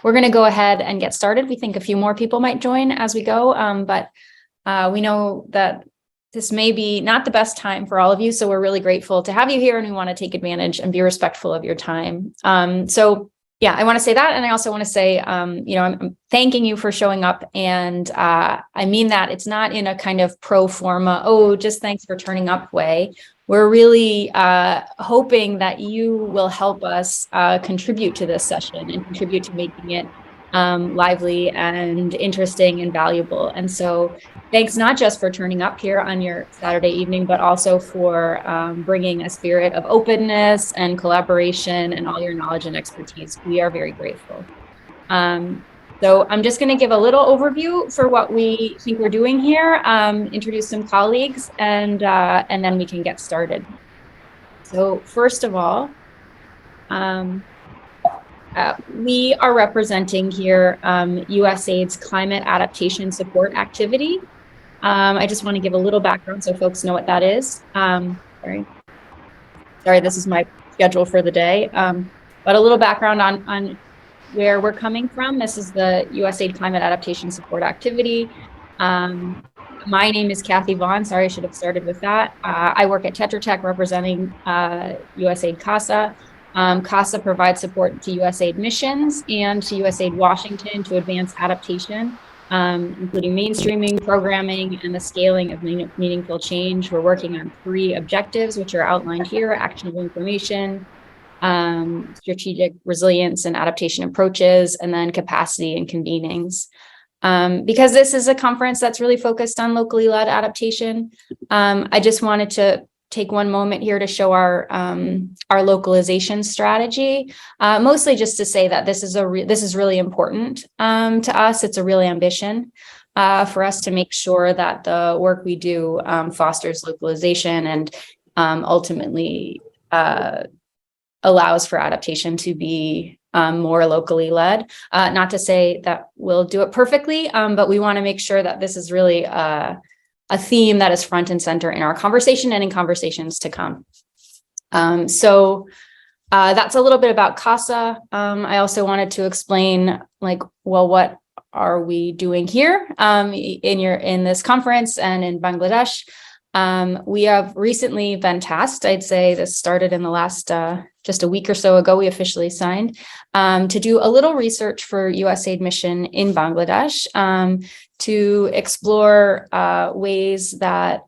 we're going to go ahead and get started. We think a few more people might join as we go, but we know that this may be not the best time for all of you, so we're really grateful to have you here, and we want to take advantage and be respectful of your time. So yeah, I want to say that, and I also want to say, I'm thanking you for showing up, and I mean that it's not in a kind of pro forma, oh, just thanks for turning up way. We're really hoping that you will help us contribute to this session and contribute to making it lively and interesting and valuable. And so thanks not just for turning up here on your Saturday evening, but also for bringing a spirit of openness and collaboration and all your knowledge and expertise. We are very grateful. So I'm just going to give a little overview for what we think we're doing here, introduce some colleagues, and then we can get started. So first of all, we are representing here USAID's Climate Adaptation Support Activity. I just want to give a little background so folks know what that is. Sorry, this is my schedule for the day. But a little background on where we're coming from. This is the USAID Climate Adaptation Support Activity. My name is Kathy Vaughn. Sorry, I should have started with that. I work at Tetra Tech representing USAID CASA. CASA provides support to USAID missions and to USAID Washington to advance adaptation, including mainstreaming, programming, and the scaling of meaningful change. We're working on 3 objectives, which are outlined here: actionable information, strategic resilience and adaptation approaches, and then capacity and convenings. Because this is a conference that's really focused on locally led adaptation, I just wanted to take one moment here to show our localization strategy, mostly just to say that this is really important to us. It's a real ambition for us to make sure that the work we do fosters localization and ultimately allows for adaptation to be more locally led. Not to say that we'll do it perfectly, but we want to make sure that this is really a theme that is front and center in our conversation and in conversations to come. So that's a little bit about CASA. I also wanted to explain, what are we doing here in this conference and in Bangladesh? We have recently been tasked, I'd say this started in the last, just a week or so ago, we officially signed, to do a little research for USAID mission in Bangladesh, to explore ways that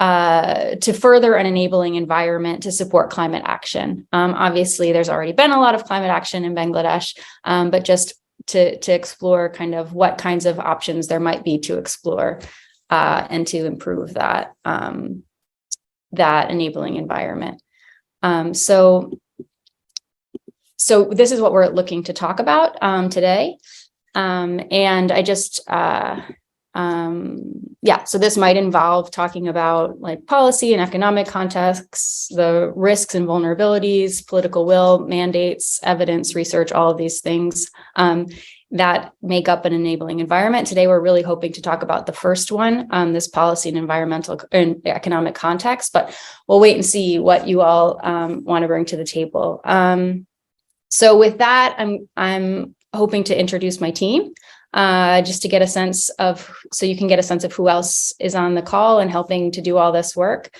to further an enabling environment to support climate action. Obviously, there's already been a lot of climate action in Bangladesh, but just to explore kind of what kinds of options there might be to explore and to improve that that enabling environment. So this is what we're looking to talk about today. And I just, so this might involve talking about policy and economic contexts, the risks and vulnerabilities, political will, mandates, evidence, research, all of these things that make up an enabling environment. Today, we're really hoping to talk about the first one, this policy and environmental and economic context, but we'll wait and see what you all want to bring to the table. So with that, I'm hoping to introduce my team just to get a sense of, so you can get a sense of who else is on the call and helping to do all this work.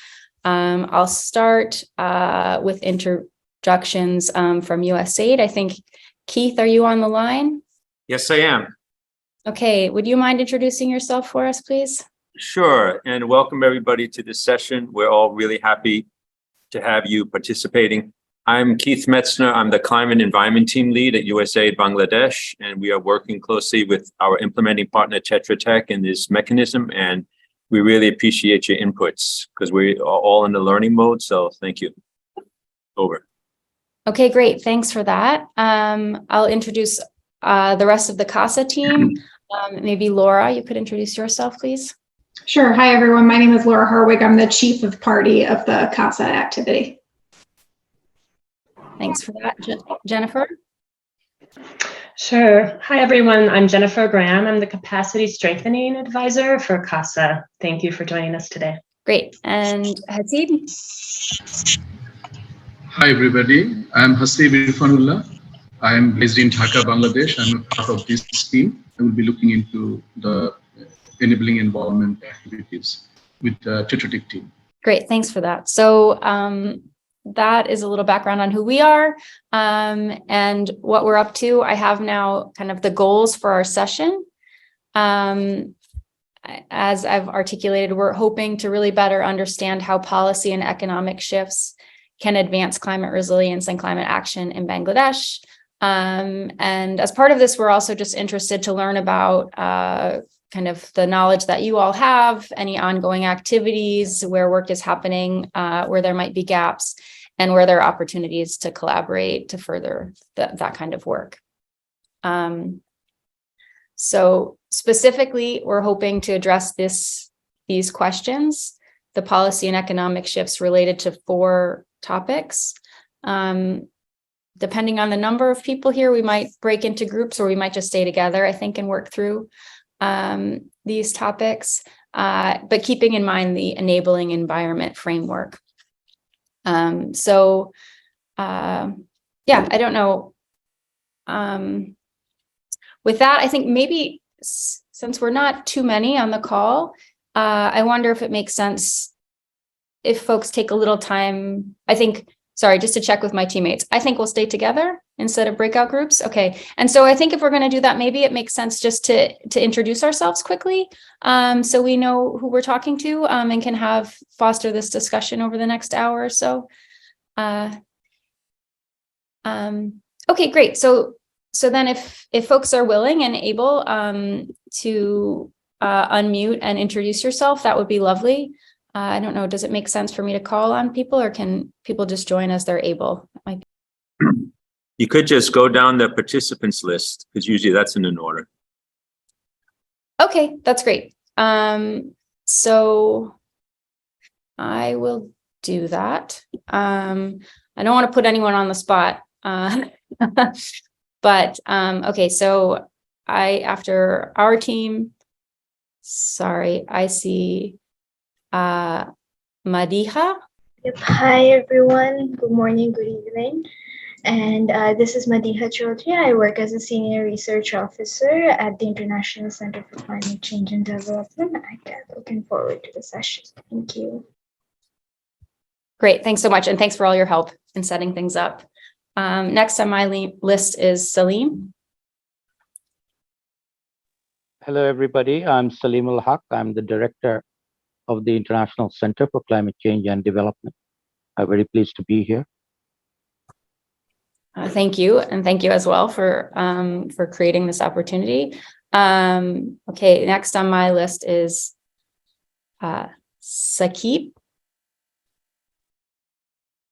I'll start with introductions from USAID. I think, Keith, are you on the line? Yes, I am. Okay, would you mind introducing yourself for us, please? Sure, and welcome everybody to this session. We're all really happy to have you participating. I'm Keith Metzner. I'm the Climate Environment Team Lead at USAID Bangladesh, and we are working closely with our implementing partner, Tetra Tech, in this mechanism, and we really appreciate your inputs because we are all in the learning mode, so thank you. Over. Okay, great. Thanks for that. I'll introduce the rest of the CASA team. Maybe Laura, you could introduce yourself, please. Sure. Hi, everyone. My name is Laura Harwig. I'm the Chief of Party of the CASA activity. Thanks for that. Jennifer? Sure. Hi, everyone. I'm Jennifer Graham. I'm the Capacity Strengthening Advisor for CASA. Thank you for joining us today. Great. And Hasib? Hi, everybody. I'm Hasib Irfanullah. I am based in Dhaka, Bangladesh. I'm a part of this team. I will be looking into the enabling environment activities with the Tetratic team. Great, thanks for that. So that is a little background on who we are and what we're up to. I have now kind of the goals for our session. As I've articulated, we're hoping to really better understand how policy and economic shifts can advance climate resilience and climate action in Bangladesh. And as part of this, we're also just interested to learn about kind of the knowledge that you all have, any ongoing activities, where work is happening, where there might be gaps, and where there are opportunities to collaborate to further that kind of work. So specifically, we're hoping to address these questions, the policy and economic shifts related to 4 topics. Depending on the number of people here, we might break into groups or we might just stay together, I think, and work through these topics, but keeping in mind the enabling environment framework. Yeah, I don't know. With that, I think maybe since we're not too many on the call, I wonder if it makes sense if folks take a little time. Sorry, just to check with my teammates. I think we'll stay together instead of breakout groups. Okay. And so I think if we're going to do that, maybe it makes sense just to introduce ourselves quickly, so we know who we're talking to, and can foster this discussion over the next hour or so. Okay, great. So then if folks are willing and able to unmute and introduce yourself, that would be lovely. I don't know, does it make sense for me to call on people, or can people just join as they're able? You could just go down the participants list, because usually that's in an order. Okay, that's great. So I will do that. I don't want to put anyone on the spot. But okay, so after our team, sorry, I see Madiha. Yep. Hi, everyone. Good morning, good evening. And this is Madiha Chaudhry. I work as a senior research officer at the International Center for Climate Change and Development. I'm looking forward to the session. Thank you. Great. Thanks so much. And thanks for all your help in setting things up. Next on my list is Salim. Hello, everybody. I'm Salim Al-Haq. I'm the director of the International Center for Climate Change and Development. I'm very pleased to be here. Thank you. And thank you as well for creating this opportunity. Okay, next on my list is Saqib.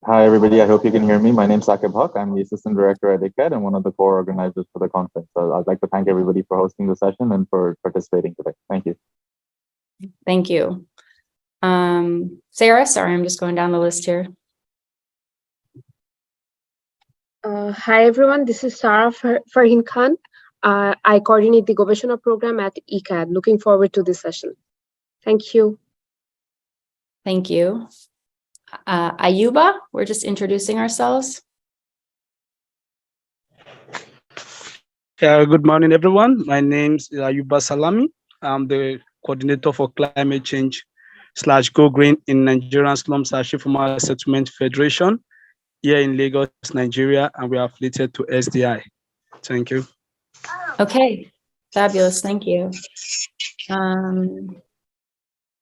Hi, everybody. I hope you can hear me. My name is Saqib Haq. I'm the Assistant Director at ICAD and one of the core organizers for the conference. So I'd like to thank everybody for hosting the session and for participating today. Thank you. Thank you. Sarah, sorry, I'm just going down the list here. Hi, everyone. This is Sarah Farhin Khan. I coordinate the Gobeshona program at ICAD. Looking forward to this session. Thank you. Thank you. Ayuba, we're just introducing ourselves. Good morning, everyone. My name is Ayuba Salami. I'm the coordinator for climate change / Go Green in Nigerian Slums/Informal Settlement Federation here in Lagos, Nigeria, and we are affiliated to SDI. Thank you. Okay, fabulous. Thank you.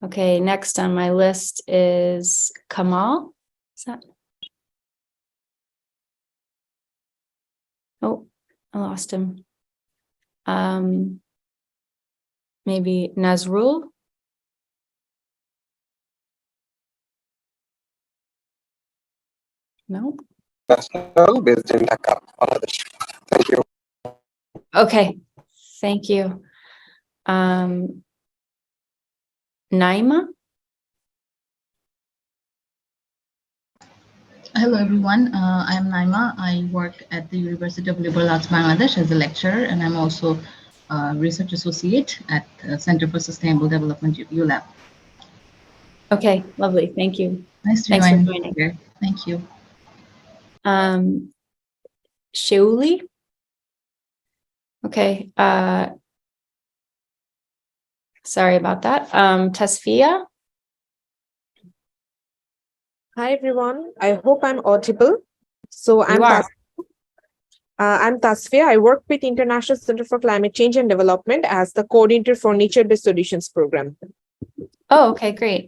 Okay, next on my list is Kamal. Is that? Oh, I lost him. Maybe Nazrul. No. Nazrul, based in Dhaka, Bangladesh. Thank you. Okay, thank you. Naima. Hello, everyone. I am Naima. I work at the University of Liberal Arts Bangladesh as a lecturer, and I'm also a research associate at the Center for Sustainable Development, ULAB. Okay, lovely. Thank you. Nice to Thanks join for joining here. Thank you. Sheuli. Okay. Sorry about that. Tasfia? Hi, everyone. I hope I'm audible. So You are. I'm Tasfia. I work with International Center for Climate Change and Development as the coordinator for Nature-Based Solutions program. Oh, okay, great.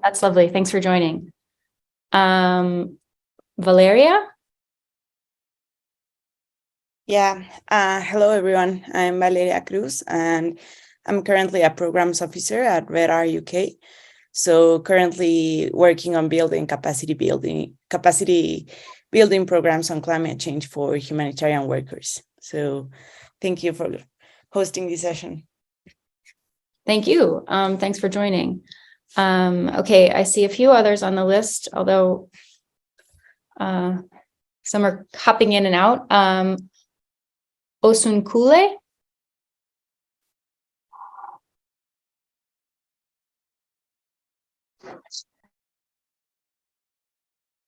That's lovely. Thanks for joining. Valeria? Yeah, hello everyone. I'm Valeria Cruz and I'm currently a programs officer at REDR UK. So currently working on capacity building programs on climate change for humanitarian workers. So thank you for hosting this session. Thank you. Thanks for joining. Okay, I see a few others on the list, although some are hopping in and out. Osunkule?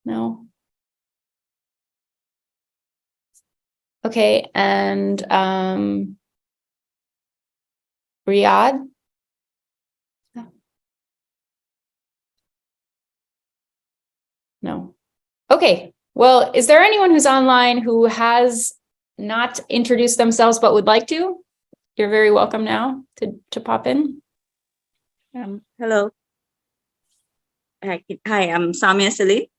No. Okay, and Riyadh? No. Okay, well, is there anyone who's online who has not introduced themselves but would like to? You're very welcome now to pop in. Hello. Hi, I'm Samia Salih.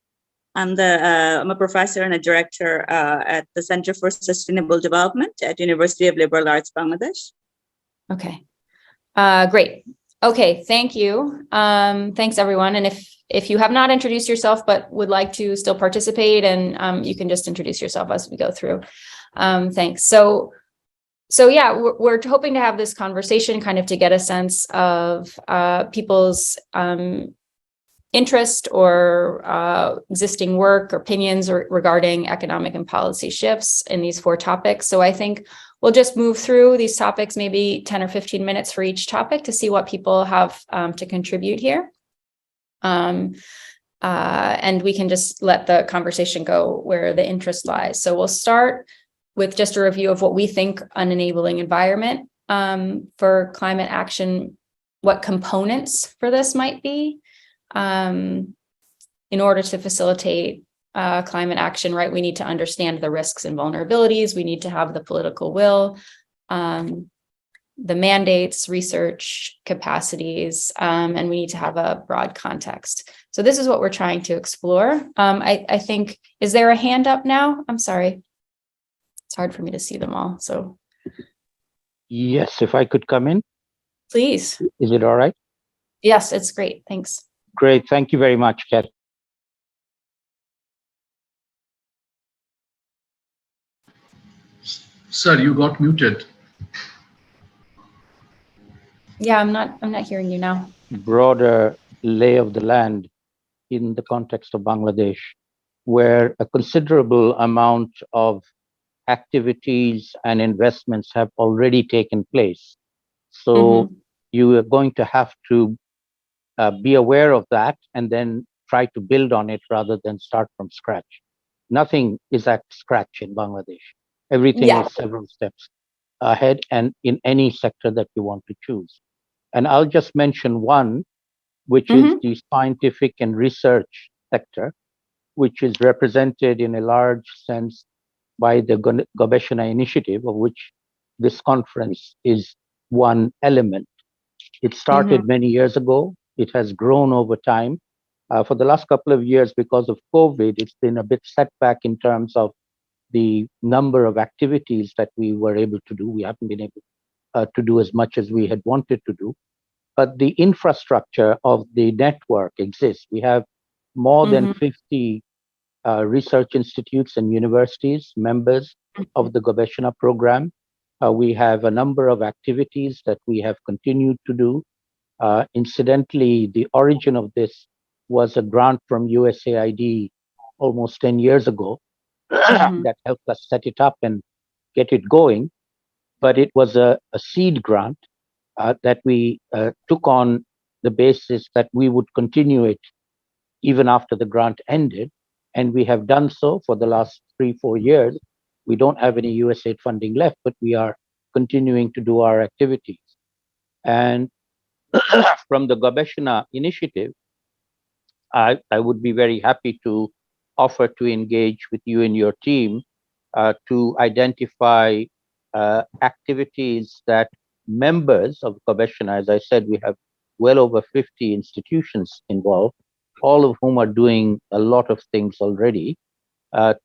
I'm a professor and a director at the Center for Sustainable Development at University of Liberal Arts, Bangladesh. Okay, great. Okay, thank you. Thanks everyone. And if you have not introduced yourself but would like to still participate, and you can just introduce yourself as we go through. Thanks. So yeah, we're hoping to have this conversation kind of to get a sense of people's interest or existing work or opinions regarding economic and policy shifts in these 4 topics. So I think we'll just move through these topics, maybe 10 or 15 minutes for each topic to see what people have to contribute here. And we can just let the conversation go where the interest lies. So we'll start with just a review of what we think an enabling environment for climate action, what components for this might be. In order to facilitate climate action, right, we need to understand the risks and vulnerabilities. We need to have the political will, the mandates, research capacities, and we need to have a broad context. So this is what we're trying to explore. I think, is there a hand up now? I'm sorry. It's hard for me to see them all, so. Yes, if I could come in. Please. Is it all right? Yes, it's great. Thanks. Great. Thank you very much, Kat. Sir, you got muted. Yeah, I'm not hearing you now. Broader lay of the land in the context of Bangladesh, where a considerable amount of activities and investments have already taken place. So you are going to have to be aware of that and then try to build on it rather than start from scratch. Nothing is at scratch in Bangladesh. Everything is several steps ahead, and in any sector that you want to choose. And I'll just mention one, which is the scientific and research sector, which is represented in a large sense by the Gobeshona initiative, of which this conference is one element. It started many years ago. It has grown over time. For the last couple of years, because of COVID, it's been a bit setback in terms of the number of activities that we were able to do. We haven't been able to do as much as we had wanted to do. But the infrastructure of the network exists. We have more than 50 research institutes and universities, members of the Gobeshona program. We have a number of activities that we have continued to do. Incidentally, the origin of this was a grant from USAID almost 10 years ago that helped us set it up and get it going. But it was a seed grant that we took on the basis that we would continue it even after the grant ended. And we have done so for the last 3-4 years. We don't have any USAID funding left, but we are continuing to do our activities. And from the Gobeshona initiative, I would be very happy to offer to engage with you and your team to identify activities that members of Gobeshona, as I said, we have well over 50 institutions involved, all of whom are doing a lot of things already,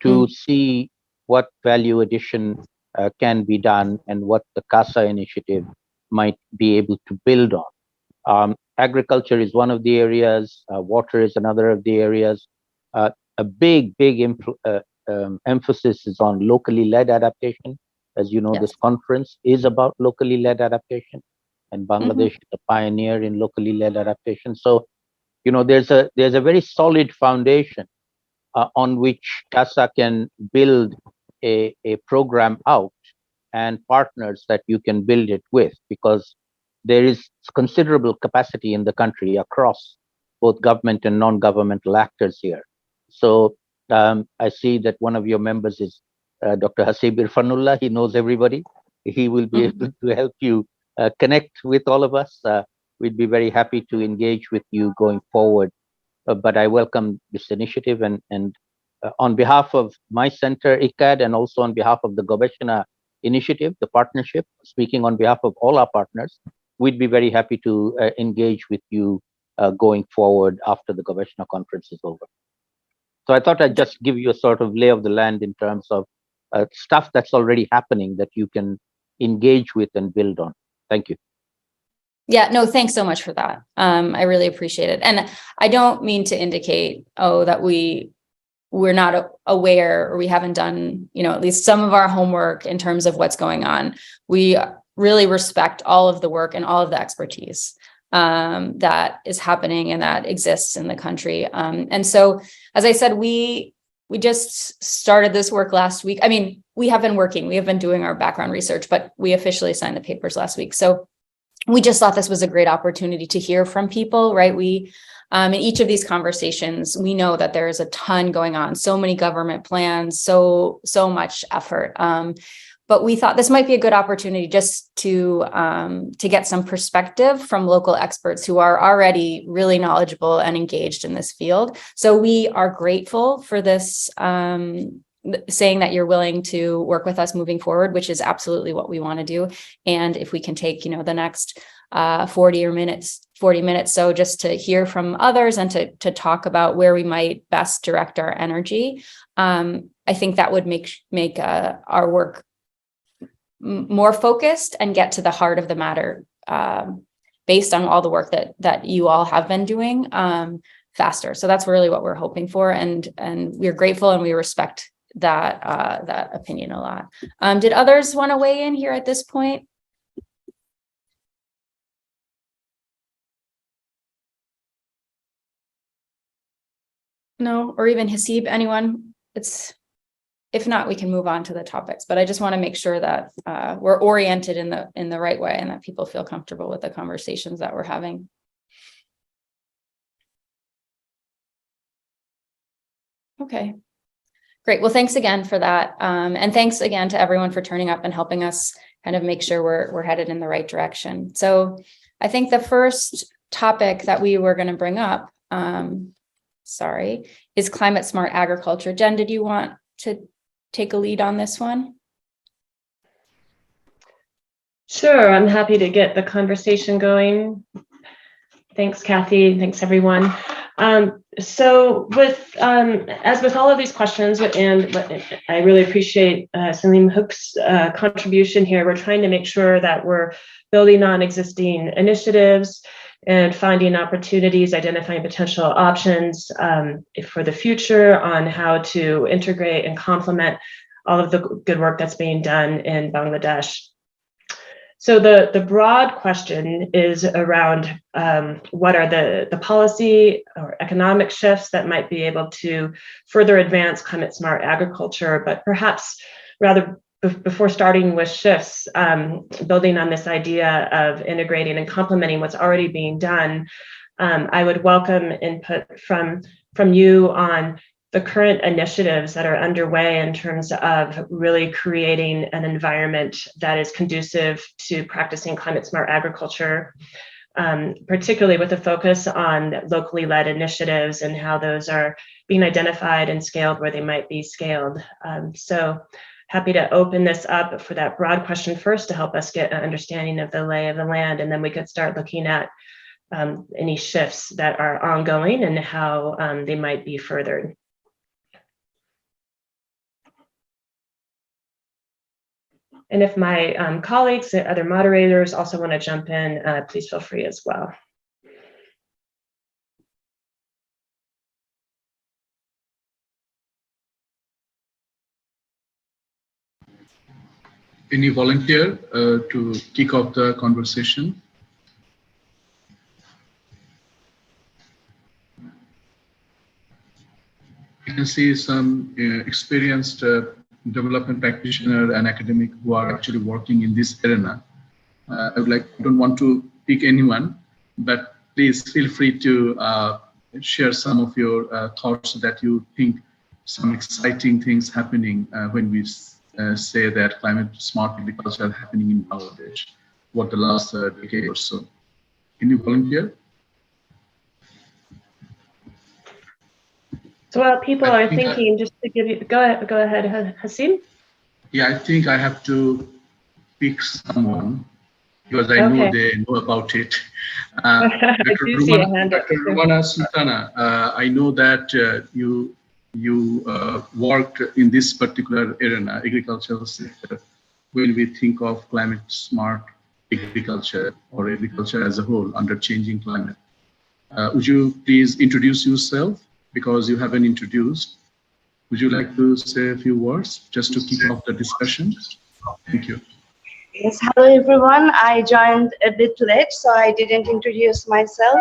to see what value addition can be done and what the CASA initiative might be able to build on. Agriculture is one of the areas, water is another of the areas. A big emphasis is on locally led adaptation. As you know, this conference is about locally led adaptation, and Bangladesh is a pioneer in locally led adaptation. So, you know, there's a very solid foundation on which CASA can build a program out, and partners that you can build it with, because there is considerable capacity in the country across both government and non-governmental actors here. So I see that one of your members is Dr. Hasib Irfanullah. He knows everybody. He will be able to help you connect with all of us. We'd be very happy to engage with you going forward. But I welcome this initiative, and on behalf of my center, ICAD, and also on behalf of the Gobeshona initiative, the partnership, speaking on behalf of all our partners, we'd be very happy to engage with you going forward after the Gobeshona conference is over. So I thought I'd just give you a sort of lay of the land in terms of stuff that's already happening that you can engage with and build on. Thank you. Yeah, no, thanks so much for that. I really appreciate it. And I don't mean to indicate, that we're not aware, or we haven't done, at least some of our homework in terms of what's going on. We really respect all of the work and all of the expertise that is happening and that exists in the country. And so, as I said, we just started this work last week. I mean, we have been doing our background research, but we officially signed the papers last week. So we just thought this was a great opportunity to hear from people, right? We, in each of these conversations, we know that there is a ton going on, so many government plans, so much effort. But we thought this might be a good opportunity just to get some perspective from local experts who are already really knowledgeable and engaged in this field. So we are grateful for this, saying that you're willing to work with us moving forward, which is absolutely what we want to do. And if we can take, the next 40 minutes, so just to hear from others and to talk about where we might best direct our energy, I think that would make our work more focused and get to the heart of the matter, based on all the work that you all have been doing, faster. So that's really what we're hoping for, and we're grateful and we respect that opinion a lot. Did others want to weigh in here at this point? No, or even Hasib, anyone? If not, we can move on to the topics, but I just want to make sure that we're oriented in the right way and that people feel comfortable with the conversations that we're having. Okay, great. Well, thanks again for that. And thanks again to everyone for turning up and helping us kind of make sure we're headed in the right direction. So I think the first topic that we were going to bring up, is climate smart agriculture. Jen, did you want to take a lead on this one? Sure, I'm happy to get the conversation going. Thanks, Kathy. Thanks, everyone. So as with all of these questions, and I really appreciate Salim Hook's contribution here, we're trying to make sure that we're building on existing initiatives and finding opportunities, identifying potential options for the future on how to integrate and complement all of the good work that's being done in Bangladesh. So the broad question is around what are the policy or economic shifts that might be able to further advance climate smart agriculture, but perhaps rather before starting with shifts, building on this idea of integrating and complementing what's already being done, I would welcome input from you on the current initiatives that are underway in terms of really creating an environment that is conducive to practicing climate smart agriculture, particularly with a focus on locally led initiatives and how those are being identified and scaled where they might be scaled. So happy to open this up for that broad question first to help us get an understanding of the lay of the land, and then we could start looking at any shifts that are ongoing and how they might be furthered. And if my colleagues and other moderators also want to jump in, please feel free as well. Any volunteer to kick off the conversation? You can see some experienced development practitioner and academic who are actually working in this arena. I don't want to pick anyone, but please feel free to share some of your thoughts that you think some exciting things happening when we say that climate smart agriculture happening in Bangladesh for the last decade or so. Can you volunteer? So while people are thinking, just to give you, go ahead, Hasim. Yeah, I think I have to pick someone because I know they know about it. Dr. Rumana Sultana, I know that you worked in this particular arena, agricultural sector, when we think of climate smart agriculture or agriculture as a whole under changing climate. Would you please introduce yourself, because you haven't introduced? Would you like to say a few words just to kick off the discussion? Thank you. Yes, hello everyone. I joined a bit late, so I didn't introduce myself.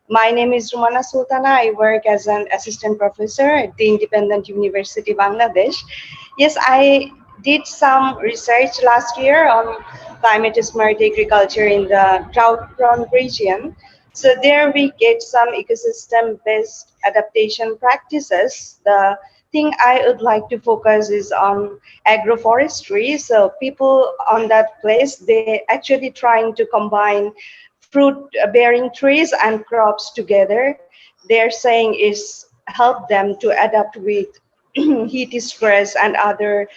My name is Rumana Sultana. I work as an assistant professor at the Independent University, Bangladesh. Yes, I did some research last year on climate smart agriculture in the drought-prone region. So there we get some ecosystem-based adaptation practices. The thing I would like to focus is on agroforestry. So people on that place, they actually trying to combine fruit-bearing trees and crops together. They're saying is help them to adapt with heat stress and other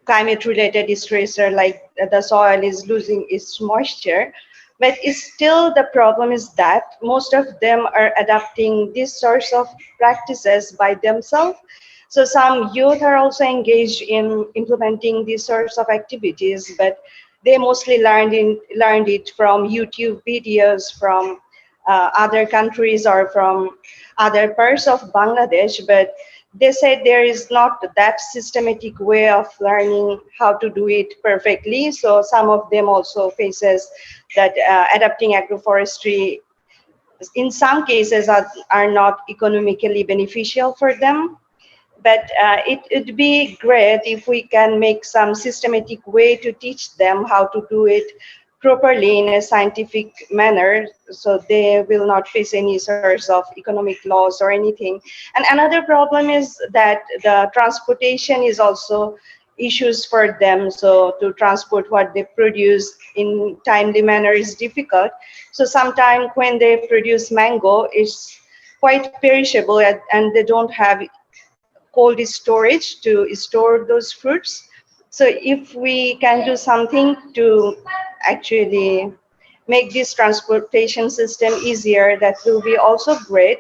climate-related stressor, like the soil is losing its moisture. But it's still the problem is that most of them are adapting these sorts of practices by themselves. So some youth are also engaged in implementing these sorts of activities, but they mostly learned it from YouTube videos from other countries or from other parts of Bangladesh. But they said there is not that systematic way of learning how to do it perfectly. So some of them also faces that adapting agroforestry in some cases are not economically beneficial for them. But it would be great if we can make some systematic way to teach them how to do it properly in a scientific manner, so they will not face any sorts of economic loss or anything. And another problem is that the transportation is also issues for them. So to transport what they produce in timely manner is difficult. So sometimes when they produce mango, it's quite perishable and they don't have cold storage to store those fruits. So if we can do something to actually make this transportation system easier, that will be also great.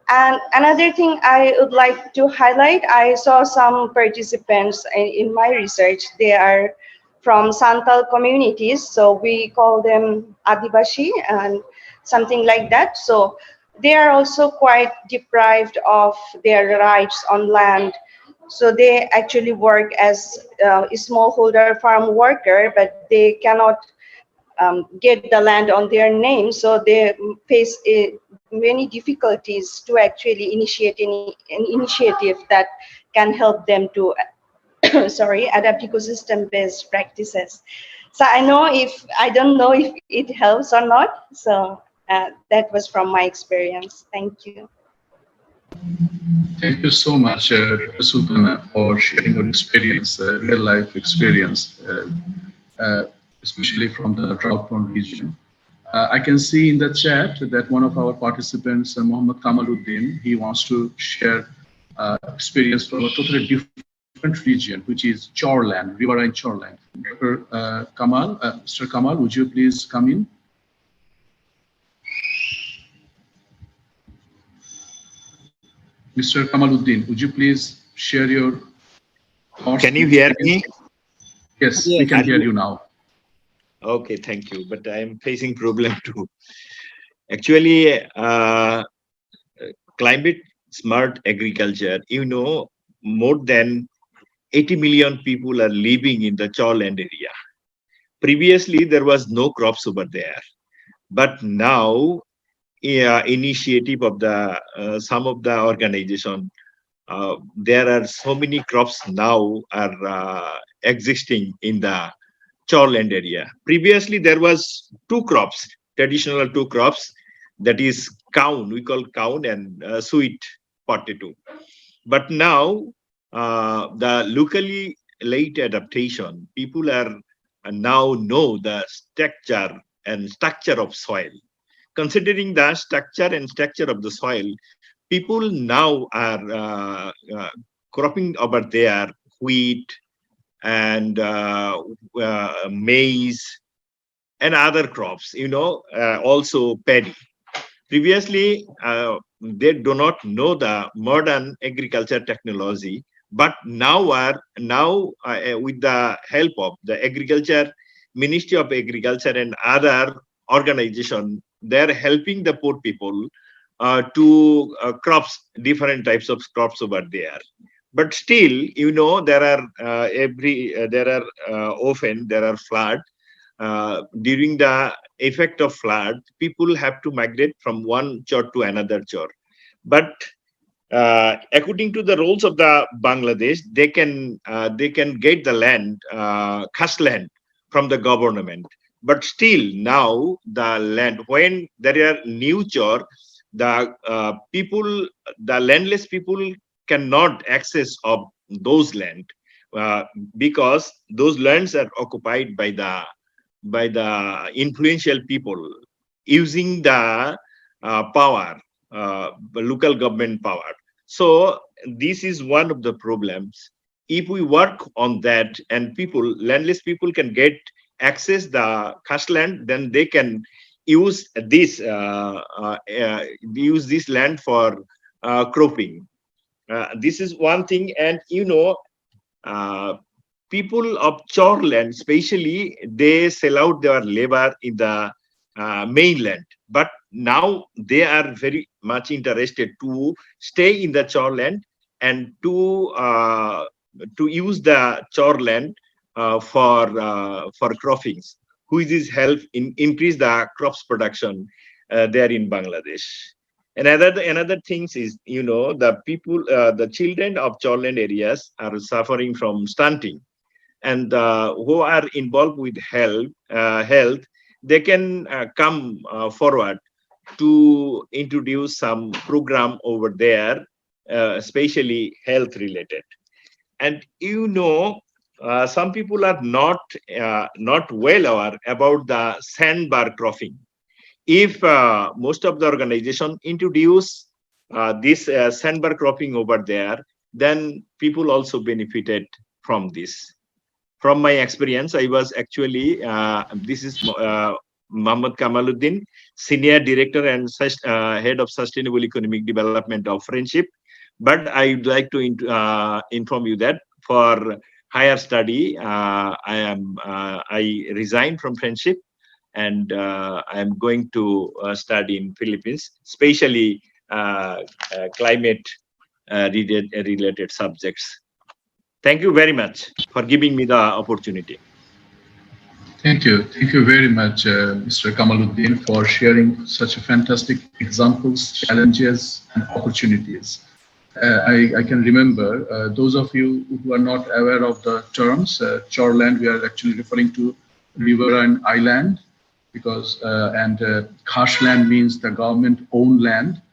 And another thing I would like to highlight, I saw some participants in my research. They are from Santal communities, so we call them Adibashi and something like that. So they are also quite deprived of their rights on land. So they actually work as a smallholder farm worker, but they cannot get the land on their name. So they face many difficulties to actually initiate an initiative that can help them to adapt ecosystem-based practices. So I don't know if it helps or not. So that was from my experience. Thank you. Thank you so much, Dr. Sultana, for sharing your experience, real-life experience, especially from the drought-prone region. I can see in the chat that one of our participants, Mohammed Kamaluddin, he wants to share experience from a totally different region, which is Chorland, riverine Chorland. Dr. Mr. Kamal, would you please come in? Mr. Kamaluddin, would you please share your thoughts? Can you hear me? Yes, we can hear you now. Okay, thank you. But I am facing problem too. Actually, climate smart agriculture, more than 80 million people are living in the Chorland area. Previously, there was no crops over there. But now, initiative of the some of the organization, there are so many crops now are existing in the Chorland area. Previously, there was two crops, traditional two crops, that is cown, we call cown, and sweet potato. But now, the locally late adaptation, people are now know the structure of soil. Considering the structure and structure of the soil, people now are cropping over there wheat and maize and other crops, also paddy. Previously, they do not know the modern agriculture technology, but now with the help of the Ministry of Agriculture and other organization, they're helping the poor people to different types of crops over there. But still, there are often there are flood. During the effect of flood, people have to migrate from one chor to another chor. But according to the rules of the Bangladesh, they can get the land, CASA land, from the government. But still, now the land, when there are new chor, the landless people cannot access of those land because those lands are occupied by the influential people using the power, local government power. So this is one of the problems. If we work on that and landless people can get access the CASA land, then they can use this land for cropping. This is one thing, and people of Chorland, especially, they sell out their labor in the mainland. But now they are very much interested to stay in the Chorland and to use the Chorland for croppings, which help increase the crops production there in Bangladesh. Another thing is, the children of Chorland areas are suffering from stunting, and who are involved with health, they can come forward to introduce some program over there, especially health related. And some people are not well aware about the sandbar cropping. If most of the organization introduce this sandbar cropping over there, then people also benefited from this. From my experience, I was actually, this is Mohammed Kamaluddin, Senior Director and Head of Sustainable Economic Development of Friendship. But I would like to inform you that for higher study, I resigned from Friendship, and I am going to study in Philippines, especially climate related subjects. Thank you very much for giving me the opportunity. Thank you. Thank you very much, Mr. Kamaluddin, for sharing such fantastic examples, challenges, and opportunities. I can remember, those of you who are not aware of the terms, Chorland, we are actually referring to riverine island, because CASA land means the government-owned land.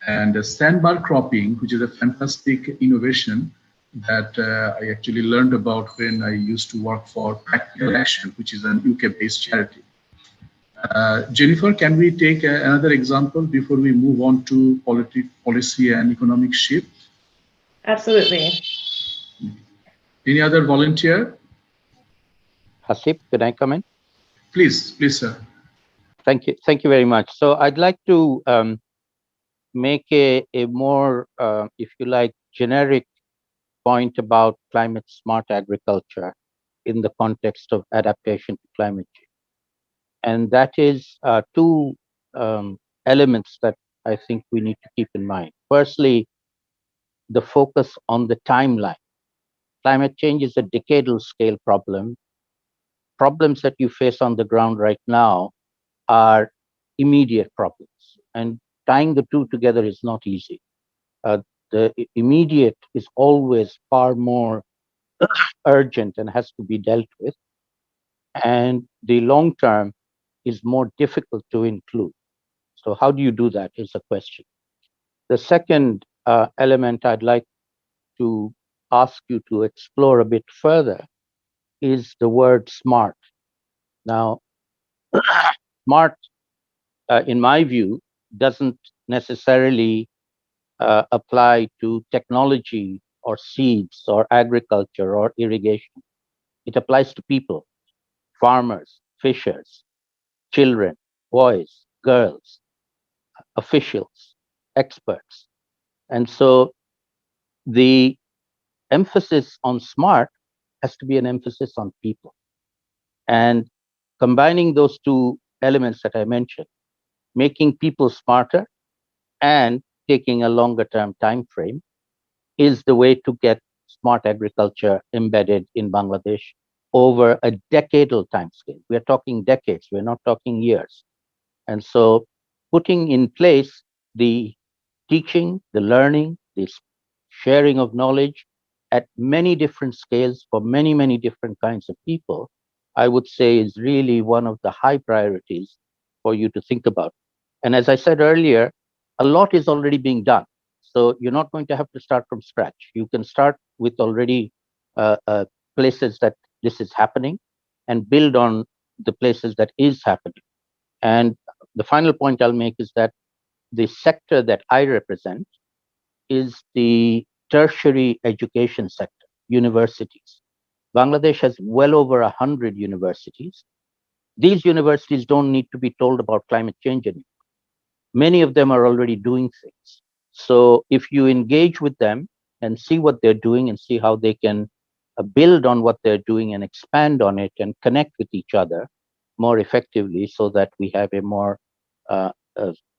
And sandbar cropping, which is a fantastic innovation that I actually learned about when I used to work for Practical Action, which is an UK-based charity. Jennifer, can we take another example before we move on to policy and economic shift? Absolutely. Any other volunteer? Hasib, can I come in? Please, sir. Thank you very much. So I'd like to make a more, if you like, generic point about climate smart agriculture in the context of adaptation to climate change. And that is two elements that I think we need to keep in mind. Firstly, the focus on the timeline. Climate change is a decadal scale problem. Problems that you face on the ground right now are immediate problems. And tying the two together is not easy. The immediate is always far more urgent and has to be dealt with. And the long term is more difficult to include. So how do you do that is a question. The second element I'd like to ask you to explore a bit further is the word smart. Now, smart, in my view, doesn't necessarily apply to technology or seeds or agriculture or irrigation. It applies to people, farmers, fishers, children, boys, girls, officials, experts. And so the emphasis on smart has to be an emphasis on people. And combining those two elements that I mentioned, making people smarter and taking a longer term time frame, is the way to get smart agriculture embedded in Bangladesh over a decadal time scale. We're talking decades, we're not talking years. And so putting in place the teaching, the learning, the sharing of knowledge at many different scales for many, many different kinds of people, I would say is really one of the high priorities for you to think about. And as I said earlier, a lot is already being done. So you're not going to have to start from scratch. You can start with already places that this is happening and build on the places that is happening. And the final point I'll make is that the sector that I represent is the tertiary education sector, universities. Bangladesh has well over 100 universities. These universities don't need to be told about climate change anymore. Many of them are already doing things. So if you engage with them and see what they're doing and see how they can build on what they're doing and expand on it and connect with each other more effectively so that we have a more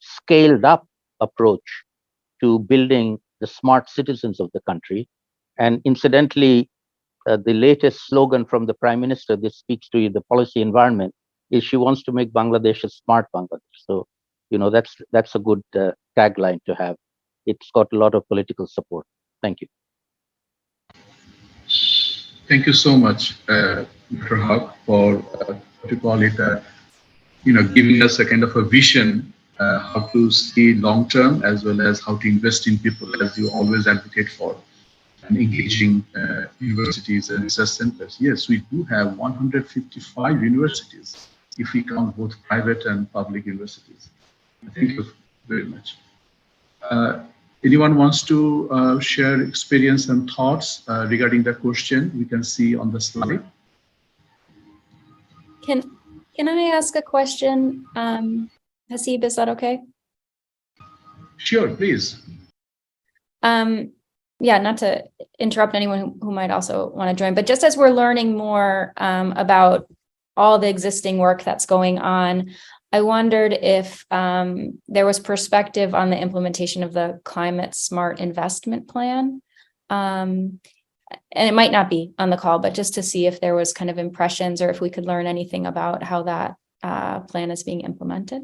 scaled up approach to building the smart citizens of the country. And incidentally, the latest slogan from the Prime Minister, this speaks to you, the policy environment, is she wants to make Bangladesh a smart Bangladesh. So, you know, that's a good tagline to have. It's got a lot of political support. Thank you. Thank you so much, Dr. Haq, for what you call it, giving us a kind of a vision how to see long term as well as how to invest in people, as you always advocate for, and engaging universities and research centers. Yes, we do have 155 universities if we count both private and public universities. Thank you very much. Anyone wants to share experience and thoughts regarding the question we can see on the slide? Can I ask a question? Hasib, is that okay? Sure, please. Yeah, not to interrupt anyone who might also want to join, but just as we're learning more about all the existing work that's going on, I wondered if there was perspective on the implementation of the Climate Smart Investment Plan. And it might not be on the call, but just to see if there was kind of impressions or if we could learn anything about how that plan is being implemented.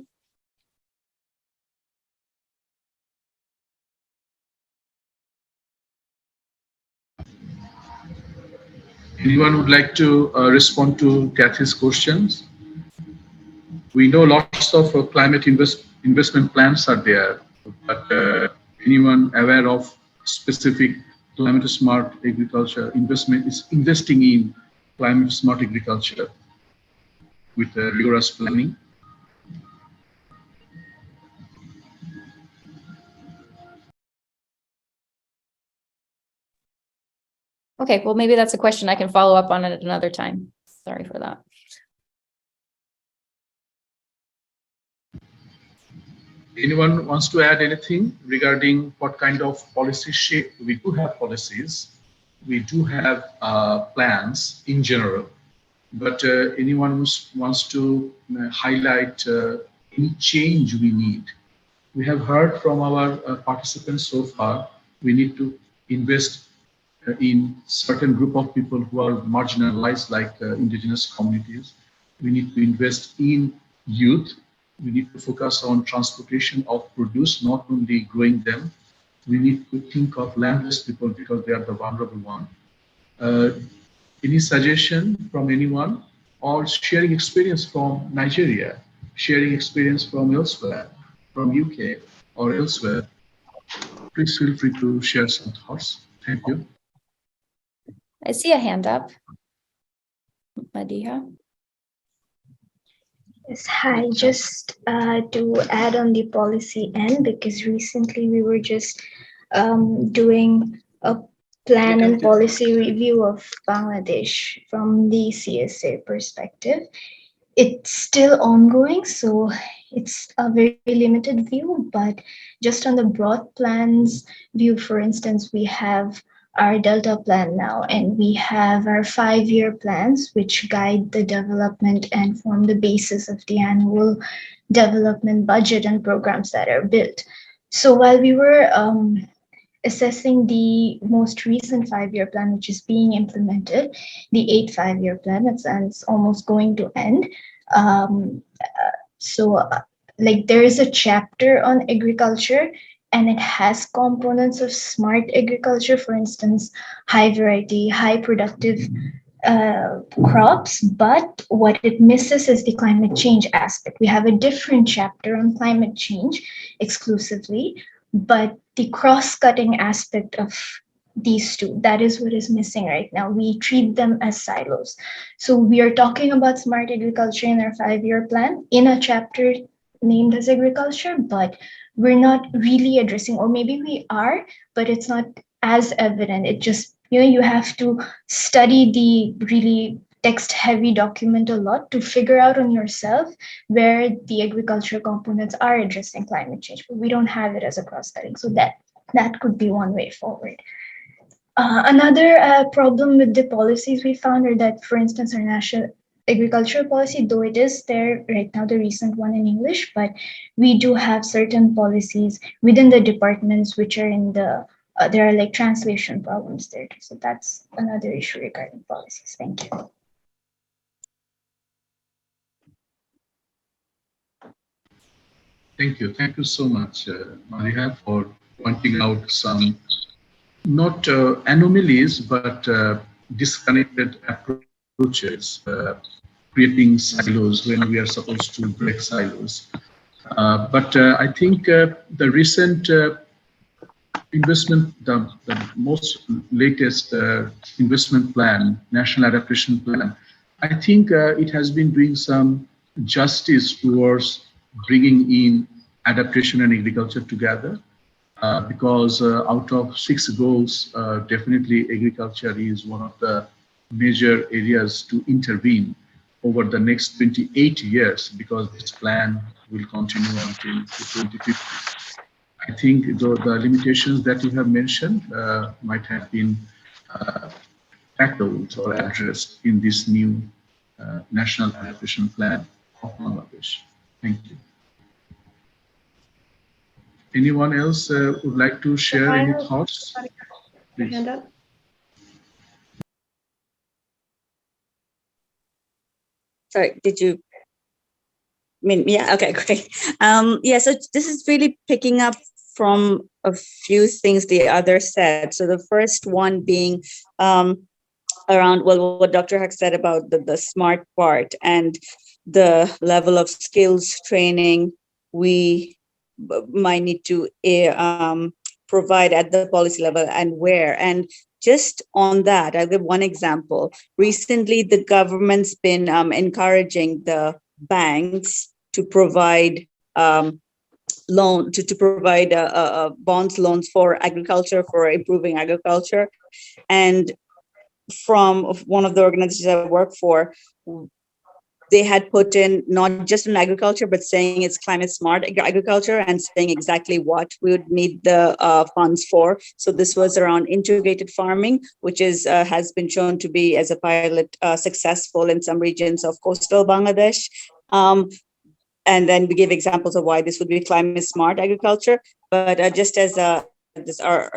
Anyone would like to respond to Kathy's questions? We know lots of climate investment plans are there, but anyone aware of specific climate smart agriculture investment is investing in climate smart agriculture with rigorous planning? Okay, well, maybe that's a question I can follow up on at another time. Sorry for that. Anyone wants to add anything regarding what kind of policy shape? We do have policies, we do have plans in general, but anyone who wants to highlight any change we need? We have heard from our participants so far, we need to invest in certain group of people who are marginalized, like indigenous communities. We need to invest in youth. We need to focus on transportation of produce, not only growing them. We need to think of landless people because they are the vulnerable one. Any suggestion from anyone, or sharing experience from Nigeria, sharing experience from elsewhere, from UK or elsewhere? Please feel free to share some thoughts. Thank you. I see a hand up. Madiha. Yes, hi, just to add on the policy end, because recently we were just doing a plan and policy review of Bangladesh from the CSA perspective. It's still ongoing, so it's a very limited view, but just on the broad plans view, for instance, we have our Delta plan now, and we have our 5-year plans, which guide the development and form the basis of the annual development budget and programs that are built. So while we were assessing the most recent 5-year plan, which is being implemented, the 8th 5-year plan, it's almost going to end. Like there is a chapter on agriculture, and it has components of smart agriculture, for instance, high variety, high productive crops, but what it misses is the climate change aspect. We have a different chapter on climate change exclusively, but the cross-cutting aspect of these two, that is what is missing right now. We treat them as silos. So we are talking about smart agriculture in our 5-year plan in a chapter named as agriculture, but we're not really addressing, or maybe we are, but it's not as evident. It just, you have to study the really text-heavy document a lot to figure out on yourself where the agriculture components are addressing climate change, but we don't have it as a cross-cutting. So that could be one way forward. Another problem with the policies we found are that, for instance, our national agricultural policy, though it is there right now, the recent one in English, but we do have certain policies within the departments which are in the, there are like translation problems there too. So that's another issue regarding policies. Thank you. Thank you. Thank you so much, Mariha, for pointing out some not anomalies, but disconnected approaches, creating silos when we are supposed to break silos. But I think the recent investment, the most latest investment plan, National Adaptation Plan, I think it has been doing some justice towards bringing in adaptation and agriculture together. Because out of 6 goals, definitely agriculture is one of the major areas to intervene over the next 28 years, because this plan will continue until 2050. I think the limitations that you have mentioned might have been tackled or addressed in this new National Adaptation Plan of Bangladesh. Thank you. Anyone else would like to share any thoughts? Please. Sorry, did you mean, yeah, okay, great. Yeah, so this is really picking up from a few things the others said. So the first one being around, well, what Dr. Haq said about the smart part and the level of skills training we might need to provide at the policy level and where. And just on that, I'll give one example. Recently, the government's been encouraging the banks to provide to provide bonds, loans for agriculture, for improving agriculture. And from one of the organizations I work for, they had put in not just in agriculture, but saying it's climate smart agriculture and saying exactly what we would need the funds for. So this was around integrated farming, which is has been shown to be as a pilot successful in some regions of coastal Bangladesh. And then we give examples of why this would be climate smart agriculture. But just as our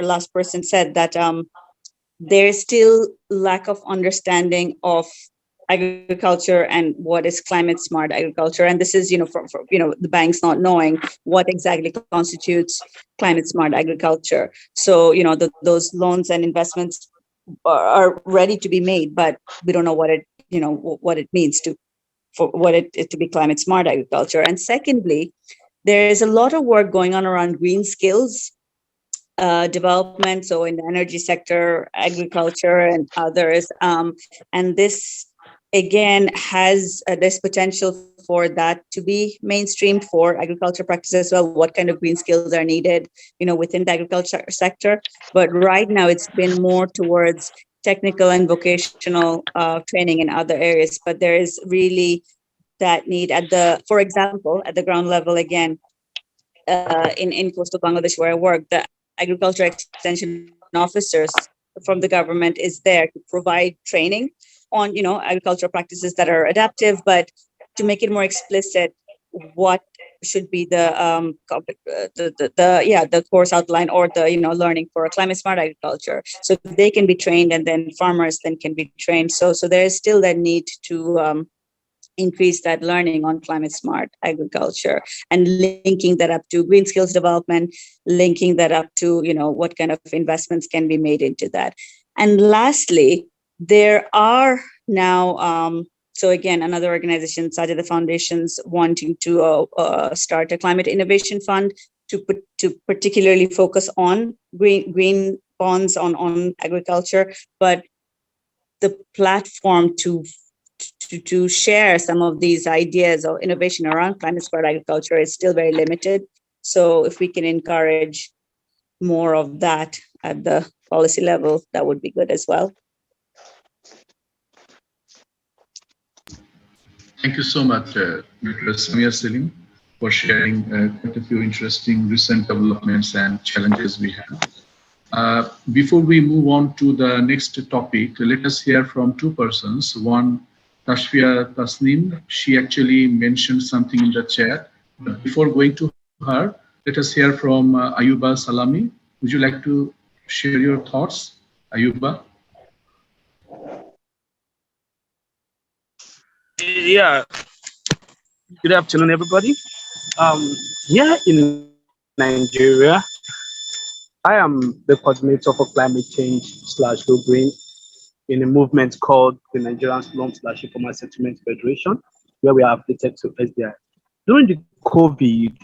last person said, that there's still lack of understanding of agriculture and what is climate smart agriculture. And this is, from the banks not knowing what exactly constitutes climate smart agriculture. So, those loans and investments are ready to be made, but we don't know what it means to be climate smart agriculture. And secondly, there is a lot of work going on around green skills development, so in the energy sector, agriculture, and others. And this again has this potential for that to be mainstreamed for agriculture practice as well. What kind of green skills are needed, within the agriculture sector? But right now, it's been more towards technical and vocational training in other areas. But there is really that need for example, at the ground level again, in coastal Bangladesh where I work, the agriculture extension officers from the government is there to provide training on, agricultural practices that are adaptive, but to make it more explicit what should be the course outline or the learning for a climate smart agriculture, so they can be trained, and then farmers then can be trained. So there is still that need to increase that learning on climate smart agriculture, and linking that up to green skills development, linking that up to, what kind of investments can be made into that. And lastly, there are now, so again, another organization, Sajida Foundation's wanting to start a climate innovation fund to particularly focus on green bonds on agriculture, but the platform to share some of these ideas of innovation around climate smart agriculture is still very limited. So if we can encourage more of that at the policy level, that would be good as well. Thank you so much, Dr. Samia Selim, for sharing quite a few interesting recent developments and challenges we have. Before we move on to the next topic, let us hear from two persons. One, Tashfia Tasnim, she actually mentioned something in the chat. But before going to her, let us hear from Ayuba Salami. Would you like to share your thoughts, Ayuba? Yeah. Good afternoon, everybody. Here in Nigeria, I am the coordinator for climate change / Go Green in a movement called the Nigerian Slum / Informal Settlement Federation, where we are affiliated to SDI. During the COVID,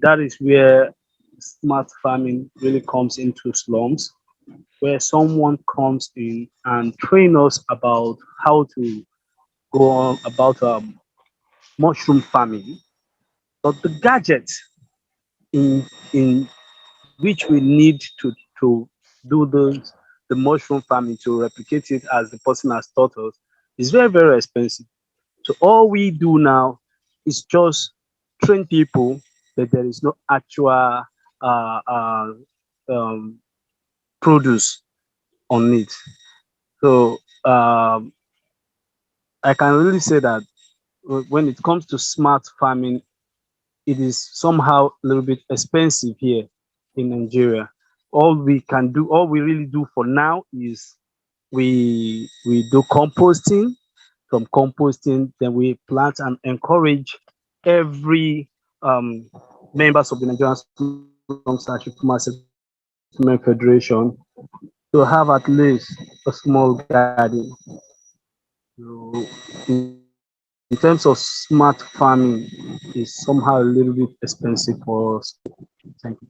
that is where smart farming really comes into slums, where someone comes in and train us about how to go on about mushroom farming. But the gadget in which we need to do the mushroom farming, to replicate it as the person has taught us, is very, very expensive. So all we do now is just train people, but there is no actual produce on it. So I can really say that when it comes to smart farming, it is somehow a little bit expensive here in Nigeria. All we really do for now is we do composting. From composting, then we plant and encourage every members of the Nigerian Slum / Federation to have at least a small garden. So in terms of smart farming, is somehow a little bit expensive for us. Thank you.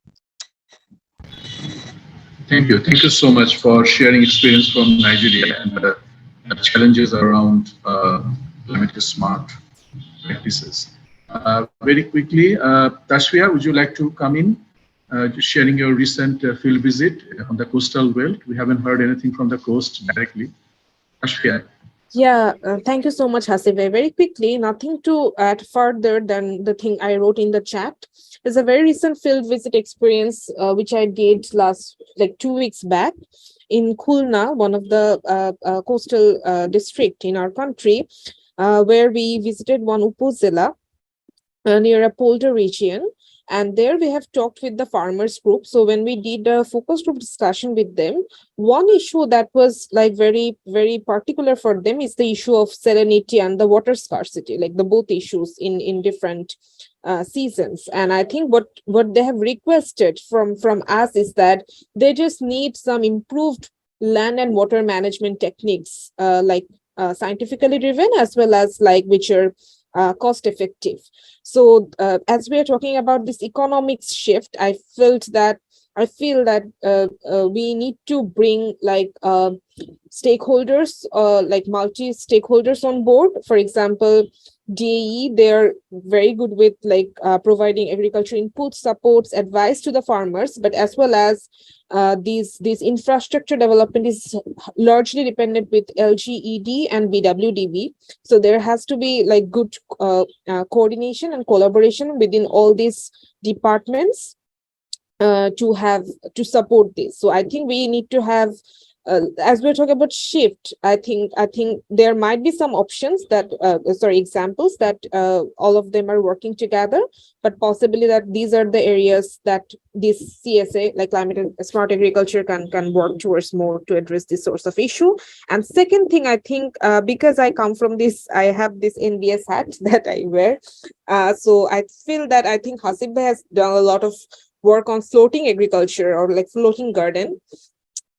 Thank you. Thank you so much for sharing experience from Nigeria and the challenges around climate smart practices. Very quickly, Tashvia, would you like to come in? Just sharing your recent field visit on the coastal belt. We haven't heard anything from the coast directly. Tashvia. Yeah, thank you so much, Hasibe. Very quickly, nothing to add further than the thing I wrote in the chat. It's a very recent field visit experience, which I did like 2 weeks back in Khulna, one of the coastal district in our country, where we visited one Upozilla near a polder region. And there we have talked with the farmers group. So when we did a focus group discussion with them, one issue that was like very, very particular for them is the issue of salinity and the water scarcity, like the both issues in different seasons. And I think what they have requested from us is that they just need some improved land and water management techniques, like scientifically driven, as well as like which are cost effective. So as we are talking about this economics shift, I feel that we need to bring like stakeholders, like multi stakeholders on board. For example, DAE, they're very good with like providing agriculture input, supports, advice to the farmers, but as well as these infrastructure development is largely dependent with LGED and BWDB. So there has to be like good coordination and collaboration within all these departments to support this. So I think we need to have, as we're talking about shift, I think there might be some options that, examples that all of them are working together, but possibly that these are the areas that this CSA, like climate and smart agriculture, can work towards more to address this source of issue. And second thing, I think because I come from this, I have this NBS hat that I wear. So I feel that I think Hasibe has done a lot of work on floating agriculture or like floating garden.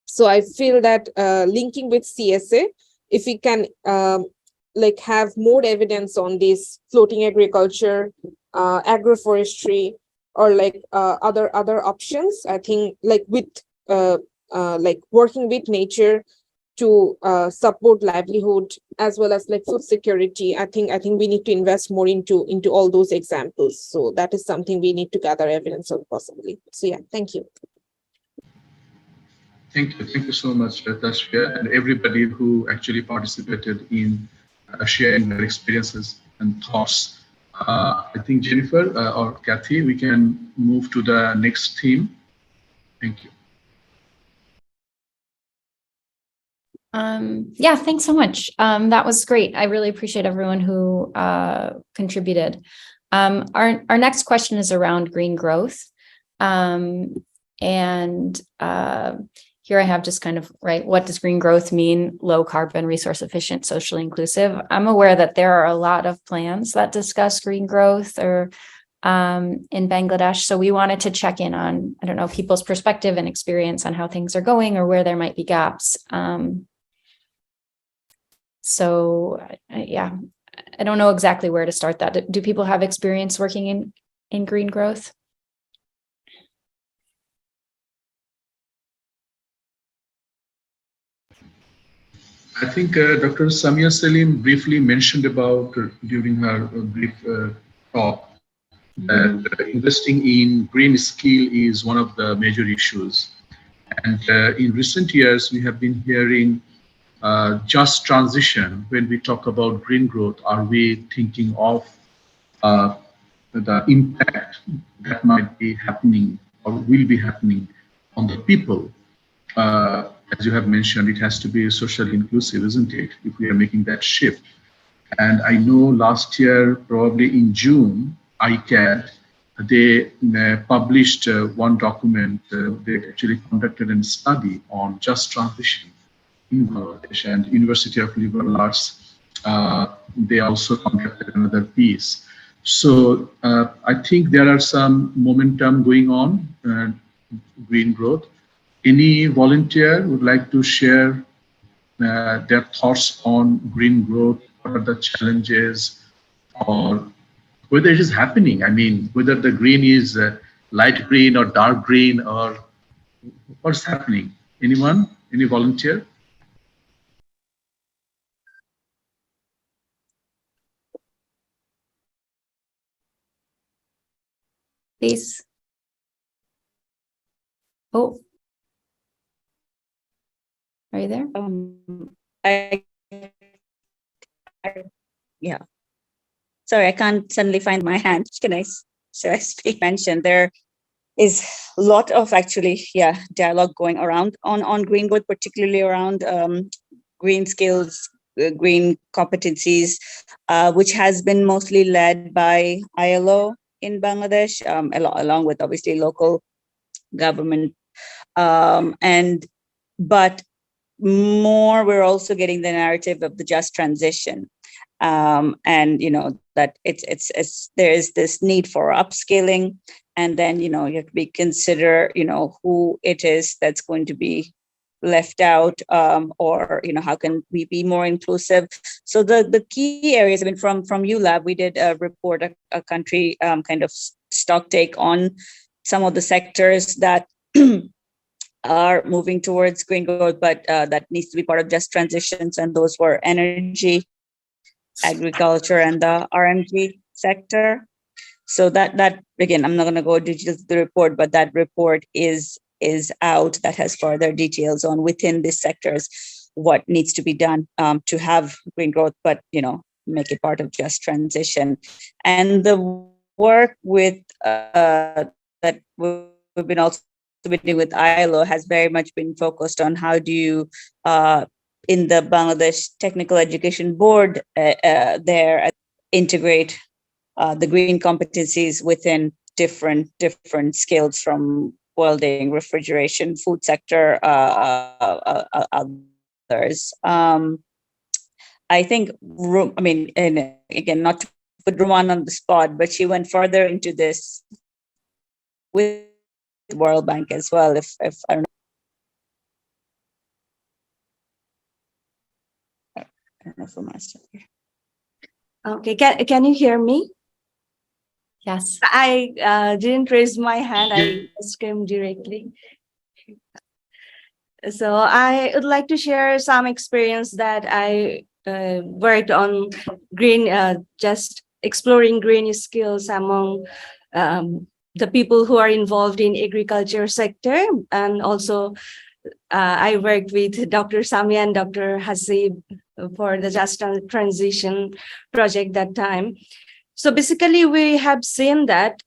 So I feel that linking with CSA, if we can like have more evidence on this floating agriculture, agroforestry, or like other options, I think like with like working with nature to support livelihood as well as like food security, I think we need to invest more into all those examples. So that is something we need to gather evidence on possibly. So yeah, thank you. Thank you so much, Tashvia, and everybody who actually participated in sharing their experiences and thoughts. I think Jennifer or Kathy, we can move to the next theme. Thank you. Yeah, thanks so much. That was great. I really appreciate everyone who contributed. Our next question is around green growth. Here I have just kind of, right, what does green growth mean? Low carbon, resource efficient, socially inclusive. I'm aware that there are a lot of plans that discuss green growth or in Bangladesh. So we wanted to check in on, I don't know, people's perspective and experience on how things are going or where there might be gaps. Yeah, I don't know exactly where to start that. Do people have experience working in green growth? I think Dr. Samia Salim briefly mentioned about during her brief talk that investing in green skill is one of the major issues. And in recent years, we have been hearing just transition. When we talk about green growth, are we thinking of the impact that might be happening or will be happening on the people? As you have mentioned, it has to be socially inclusive, isn't it, if we are making that shift? And I know last year, probably in June, ICAD, they published one document. They actually conducted a study on just transition in Bangladesh, and University of Liberal Arts, they also conducted another piece. So I think there are some momentum going on, green growth. Any volunteer would like to share their thoughts on green growth? What are the challenges? or whether it is happening. I mean, whether the green is light green or dark green, or what's happening? Anyone? Any volunteer? Please. Oh. Are you there? Yeah. Sorry, I can't suddenly find my hand. Should I speak? Mentioned there is a lot of actually, dialogue going around on green growth, particularly around green skills, green competencies, which has been mostly led by ILO in Bangladesh, along with obviously local government, but more we're also getting the narrative of the just transition, and that it's there is this need for upskilling, and then you have to be consider who it is that's going to be left out, or how can we be more inclusive. So the key areas, I mean, from ULab we did report a country kind of stock take on some of the sectors that are moving towards green growth, but that needs to be part of just transitions, and those were energy, agriculture, and the RMG sector. So that again, I'm not going to go into details of the report, but that report is out, that has further details on within these sectors what needs to be done to have green growth, but make it part of just transition. And the work with that we've been also been with ILO has very much been focused on how do you in the Bangladesh Technical Education Board there integrate the green competencies within different skills, from welding, refrigeration, food sector, others. I think, and again, not to put Ruman on the spot, but she went further into this with World Bank as well. If I don't know if I'm still here. Okay, can you hear me? Yes. I didn't raise my hand. I just came directly. So I would like to share some experience that I worked on green, just exploring green skills among the people who are involved in agriculture sector. And also I worked with Dr. Samia and Dr. Hasib for the Just Transition project that time. So basically, we have seen that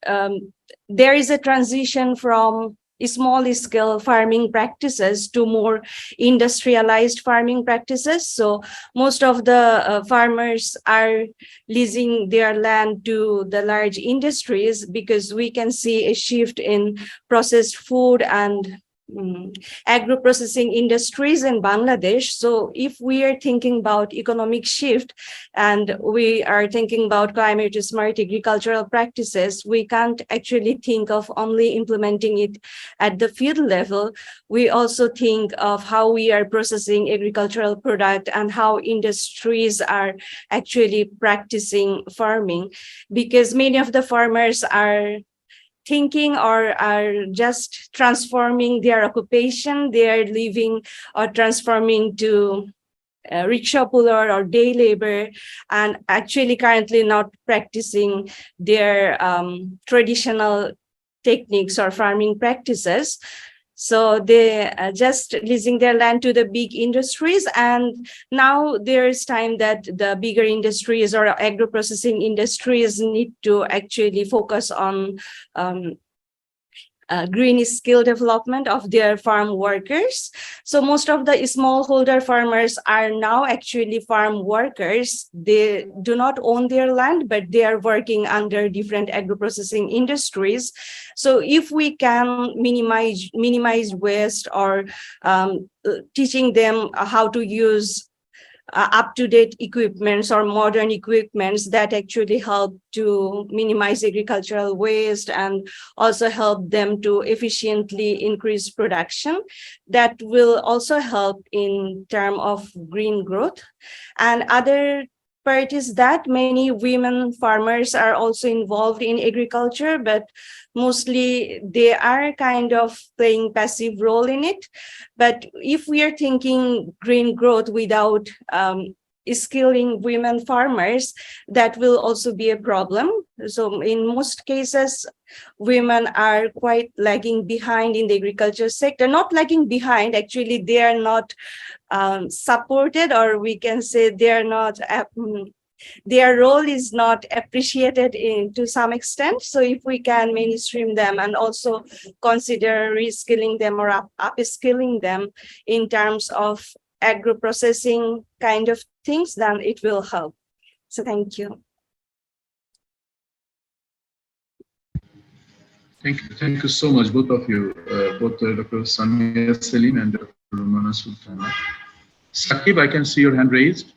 there is a transition from small scale farming practices to more industrialized farming practices. So most of the farmers are leasing their land to the large industries, because we can see a shift in processed food and agro-processing industries in Bangladesh. So if we are thinking about economic shift and we are thinking about climate smart agricultural practices, we can't actually think of only implementing it at the field level. We also think of how we are processing agricultural product and how industries are actually practicing farming, because many of the farmers are thinking or are just transforming their occupation, their living, or transforming to rickshaw puller or day labor, and actually currently not practicing their traditional techniques or farming practices. So they are just leasing their land to the big industries. And now there's time that the bigger industries or agro-processing industries need to actually focus on green skill development of their farm workers. So most of the smallholder farmers are now actually farm workers. They do not own their land, but they are working under different agro-processing industries. So if we can minimize waste, or teaching them how to use up-to-date equipments or modern equipments that actually help to minimize agricultural waste and also help them to efficiently increase production, that will also help in terms of green growth. And other part is that many women farmers are also involved in agriculture, but mostly they are kind of playing passive role in it. But if we are thinking green growth without skilling women farmers, that will also be a problem. So in most cases, women are quite lagging behind in the agriculture sector. Not lagging behind, actually, they are not supported, or we can say they are not their role is not appreciated to some extent. So if we can mainstream them and also consider reskilling them or upskilling them in terms of agro-processing kind of things, then it will help. So thank you. Thank you so much, both of you, both Dr. Samia Salim and Dr. Rumana Sultana. Saqib, I can see your hand raised.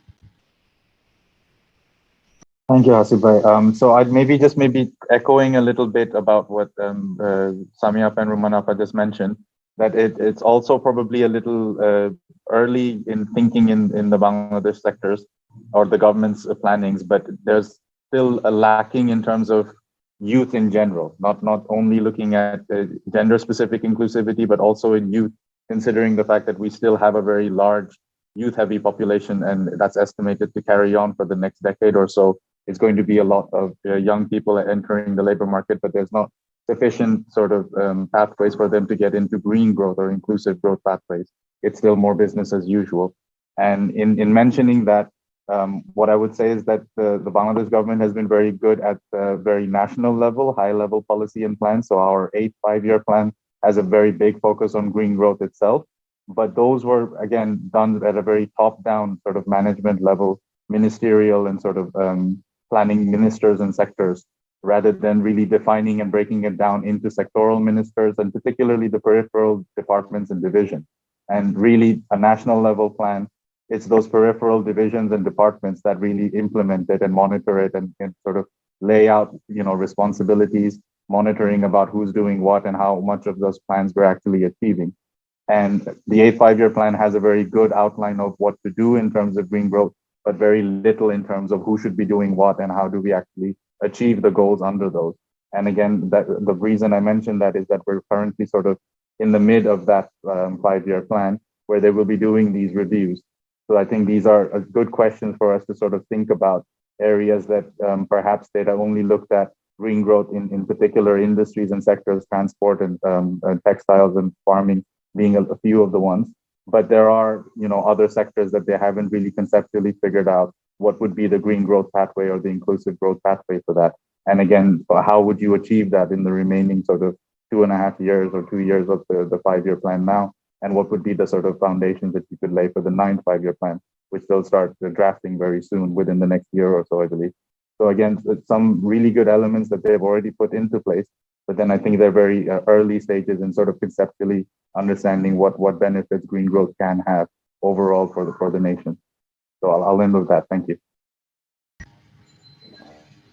Thank you, Hasib bhai. So I'd maybe echoing a little bit about what Samia and Rumana just mentioned, that it's also probably a little early in thinking in the Bangladesh sectors or the government's plannings, but there's still a lacking in terms of youth in general, not only looking at gender-specific inclusivity, but also in youth, considering the fact that we still have a very large youth-heavy population, and that's estimated to carry on for the next decade or so. It's going to be a lot of young people entering the labor market, but there's not sufficient sort of pathways for them to get into green growth or inclusive growth pathways. It's still more business as usual. And in mentioning that, what I would say is that the Bangladesh government has been very good at the very national level, high level policy and plans. So our 8th five-year plan has a very big focus on green growth itself. But those were, again, done at a very top-down sort of management level, ministerial and sort of planning ministers and sectors, rather than really defining and breaking it down into sectoral ministers and particularly the peripheral departments and divisions. And really a national level plan, it's those peripheral divisions and departments that really implement it and monitor it and sort of lay out, responsibilities, monitoring about who's doing what and how much of those plans we're actually achieving. And the 8th five-year plan has a very good outline of what to do in terms of green growth, but very little in terms of who should be doing what and how do we actually achieve the goals under those. And again, the reason I mentioned that is that we're currently sort of in the mid of that 5-year plan where they will be doing these reviews. So I think these are good questions for us to sort of think about areas that perhaps they'd only looked at green growth in particular industries and sectors, transport and textiles and farming being a few of the ones. But there are, other sectors that they haven't really conceptually figured out what would be the green growth pathway or the inclusive growth pathway for that. And again, how would you achieve that in the remaining sort of 2.5 years or 2 years of the 5-year plan now? And what would be the sort of foundations that you could lay for the 9th five-year plan, which they'll start drafting very soon within the next year or so, I believe. So again, some really good elements that they've already put into place, but then I think they're very early stages in sort of conceptually understanding what benefits green growth can have overall for the nation. So I'll end with that. Thank you.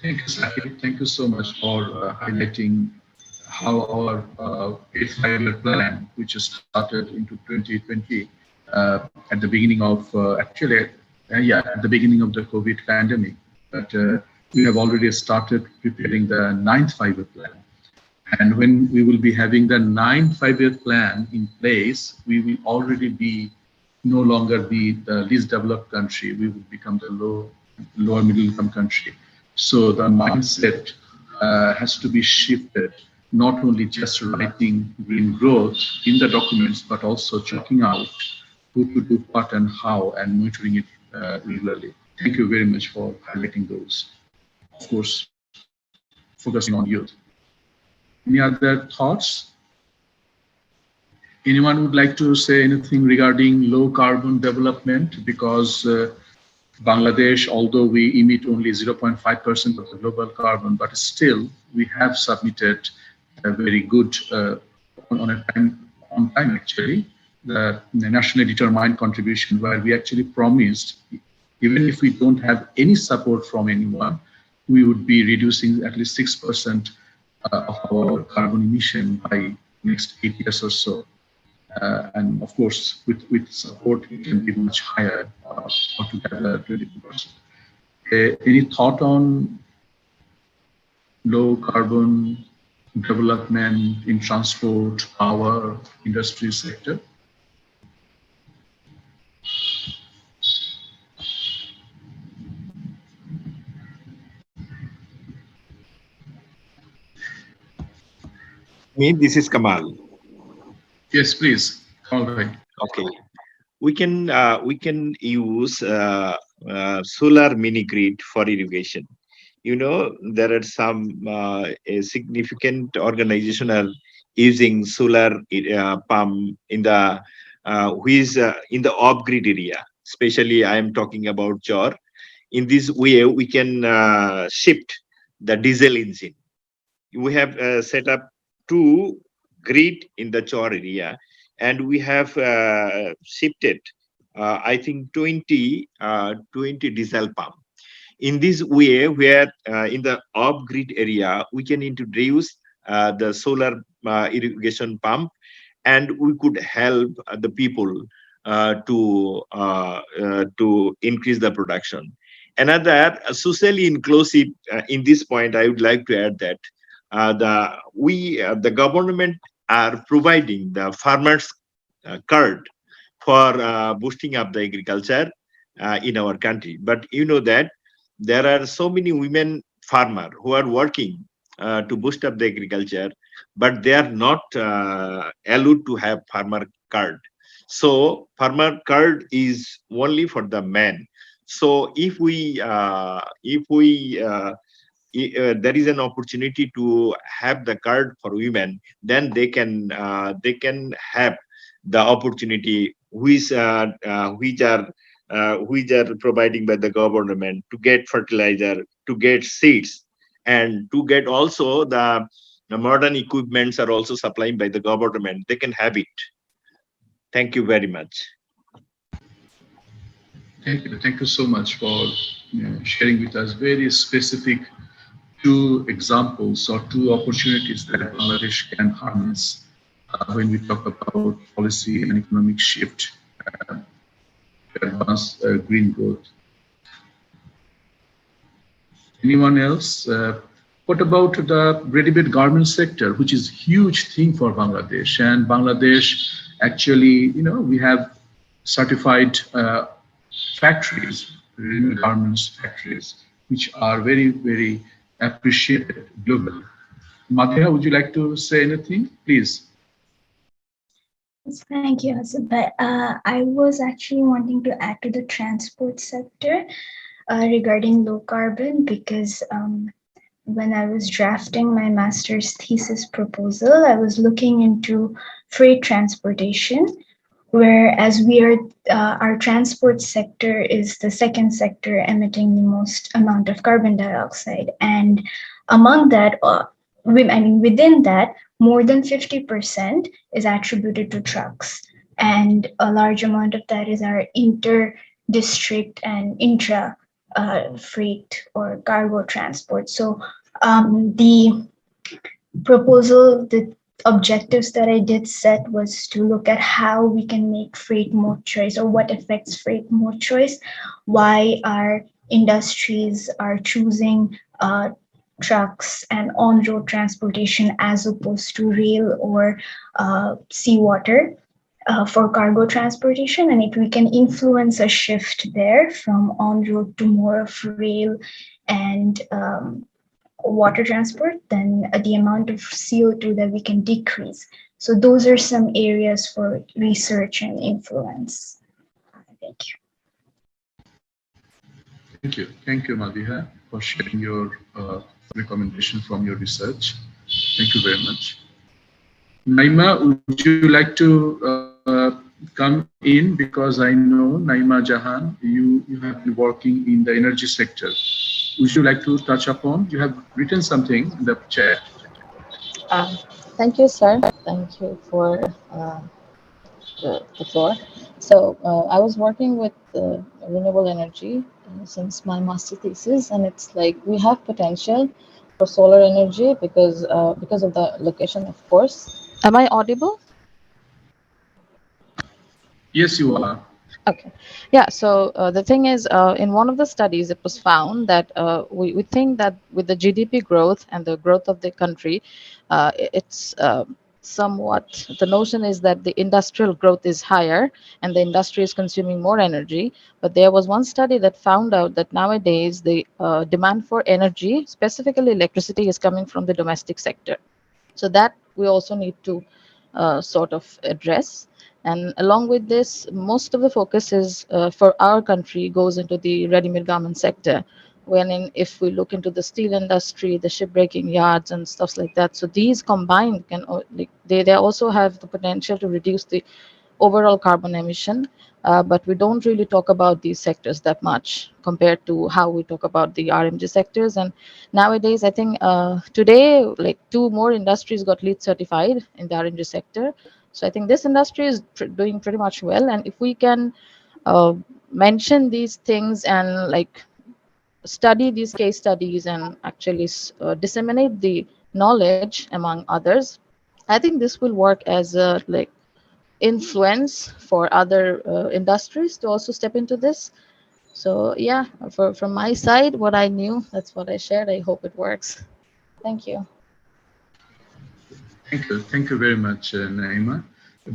Thank you, Saqib. Thank you so much for highlighting how our 8th five-year plan, which is started into 2020, at the beginning of at the beginning of the COVID pandemic, but we have already started preparing the 9th five-year plan. And when we will be having the 9th five-year plan in place, we will already be no longer be the least developed country. We will become the lower middle income country. So the mindset has to be shifted, not only just writing green growth in the documents, but also checking out who to do what and how and monitoring it regularly. Thank you very much for highlighting those. Of course, focusing on youth. Any other thoughts? Anyone would like to say anything regarding low carbon development? Because Bangladesh, although we emit only 0.5% of the global carbon, but still we have submitted a very good, on time actually, the nationally determined contribution, where we actually promised, even if we don't have any support from anyone, we would be reducing at least 6% of our carbon emission by next 8 years or so. And of course, with support, it can be much higher, altogether 22%. Any thought on low carbon development in transport, power, industry sector? Me, this is Kamal. Yes, please. Kamal. Okay. We can use solar mini grid for irrigation. You know, there are some a significant organization are using solar pump in the in the off grid area. Especially, I am talking about Chor. In this way, we can shift the diesel engine. We have set up 2 grid in the Chor area, and we have shifted, I think, 20 diesel pump. In this way, where in the off-grid area, we can introduce the solar irrigation pump, and we could help the people to increase the production. Another socially inclusive in this point, I would like to add that the government are providing the farmers card for boosting up the agriculture in our country. But you know that there are so many women farmers who are working to boost up the agriculture, but they are not allowed to have farmer card. So farmer card is only for the men. So if there is an opportunity to have the card for women, then they can have the opportunity which are providing by the government to get fertilizer, to get seeds, and to get also the modern equipments are also supplied by the government. They can have it. Thank you very much. Thank you so much for sharing with us very specific 2 examples or 2 opportunities that Bangladesh can harness when we talk about policy and economic shift to advance green growth. Anyone else? What about the ready-made garment sector, which is a huge thing for Bangladesh? And Bangladesh, actually, we have certified factories, ready-made garments factories, which are very, very appreciated globally. Madhya, would you like to say anything, please? Thank you, Hassan. But I was actually wanting to add to the transport sector regarding low carbon, because when I was drafting my master's thesis proposal, I was looking into freight transportation, whereas our transport sector is the second sector emitting the most amount of carbon dioxide. And among that, within that, more than 50% is attributed to trucks. And a large amount of that is our inter-district and intra freight or cargo transport. So the proposal, the objectives that I did set was to look at how we can make freight mode choice, or what affects freight mode choice, why our industries are choosing trucks and on-road transportation as opposed to rail or seawater for cargo transportation, and if we can influence a shift there from on-road to more of rail and water transport, then the amount of CO2 that we can decrease. So those are some areas for research and influence. Thank you. Thank you, Madhya, for sharing your recommendation from your research. Thank you very much. Naima, would you like to come in? Because I know, Naima Jahan, you have been working in the energy sector. Would you like to touch upon? You have written something in the chat. Thank you, sir. Thank you for the floor. So I was working with renewable energy since my master thesis, and it's like we have potential for solar energy because of the location, of course. Am I audible? Yes, you are. Okay. Yeah. So the thing is, in one of the studies, it was found that we think that with the GDP growth and the growth of the country, it's somewhat, the notion is that the industrial growth is higher and the industry is consuming more energy. But there was one study that found out that nowadays the demand for energy, specifically electricity, is coming from the domestic sector. So that we also need to sort of address. And along with this, most of the focus is for our country goes into the ready-made garment sector. If we look into the steel industry, the shipbreaking yards and stuff like that, so these combined can they also have the potential to reduce the overall carbon emission, but we don't really talk about these sectors that much compared to how we talk about the RMG sectors. And nowadays, I think today, like 2 more industries got LEED certified in the RMG sector. So I think this industry is doing pretty much well. And if we can mention these things and like study these case studies and actually disseminate the knowledge among others, I think this will work as a like influence for other industries to also step into this. So yeah, from my side, what I knew, that's what I shared. I hope it works. Thank you. Thank you very much, Naima.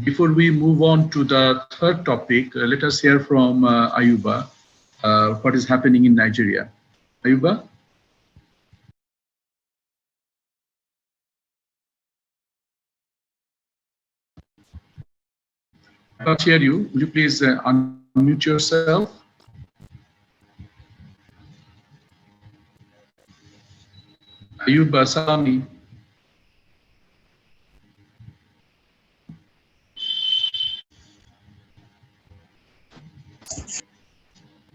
Before we move on to the third topic, let us hear from Ayuba, what is happening in Nigeria. Ayuba? I can't hear you. Would you please unmute yourself? Ayuba Sami.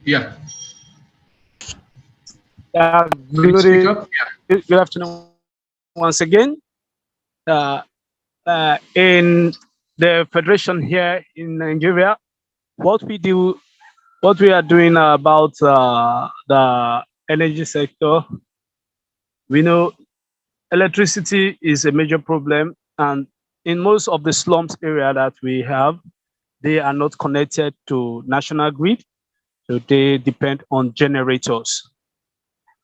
Yeah. Good afternoon once again. In the federation here in Nigeria, what we are doing about the energy sector, we know electricity is a major problem, and in most of the slums area that we have, they are not connected to national grid, so they depend on generators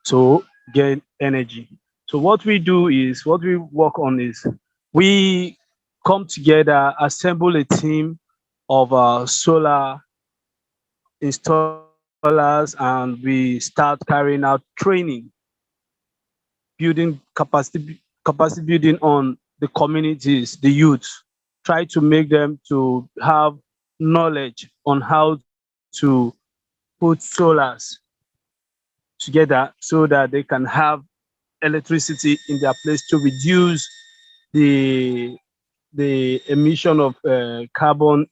to get energy. So what we work on is we come together, assemble a team of solar installers, and we start carrying out training, building capacity building on the communities, the youth, try to make them to have knowledge on how to put solars together so that they can have electricity in their place to reduce the emission of carbon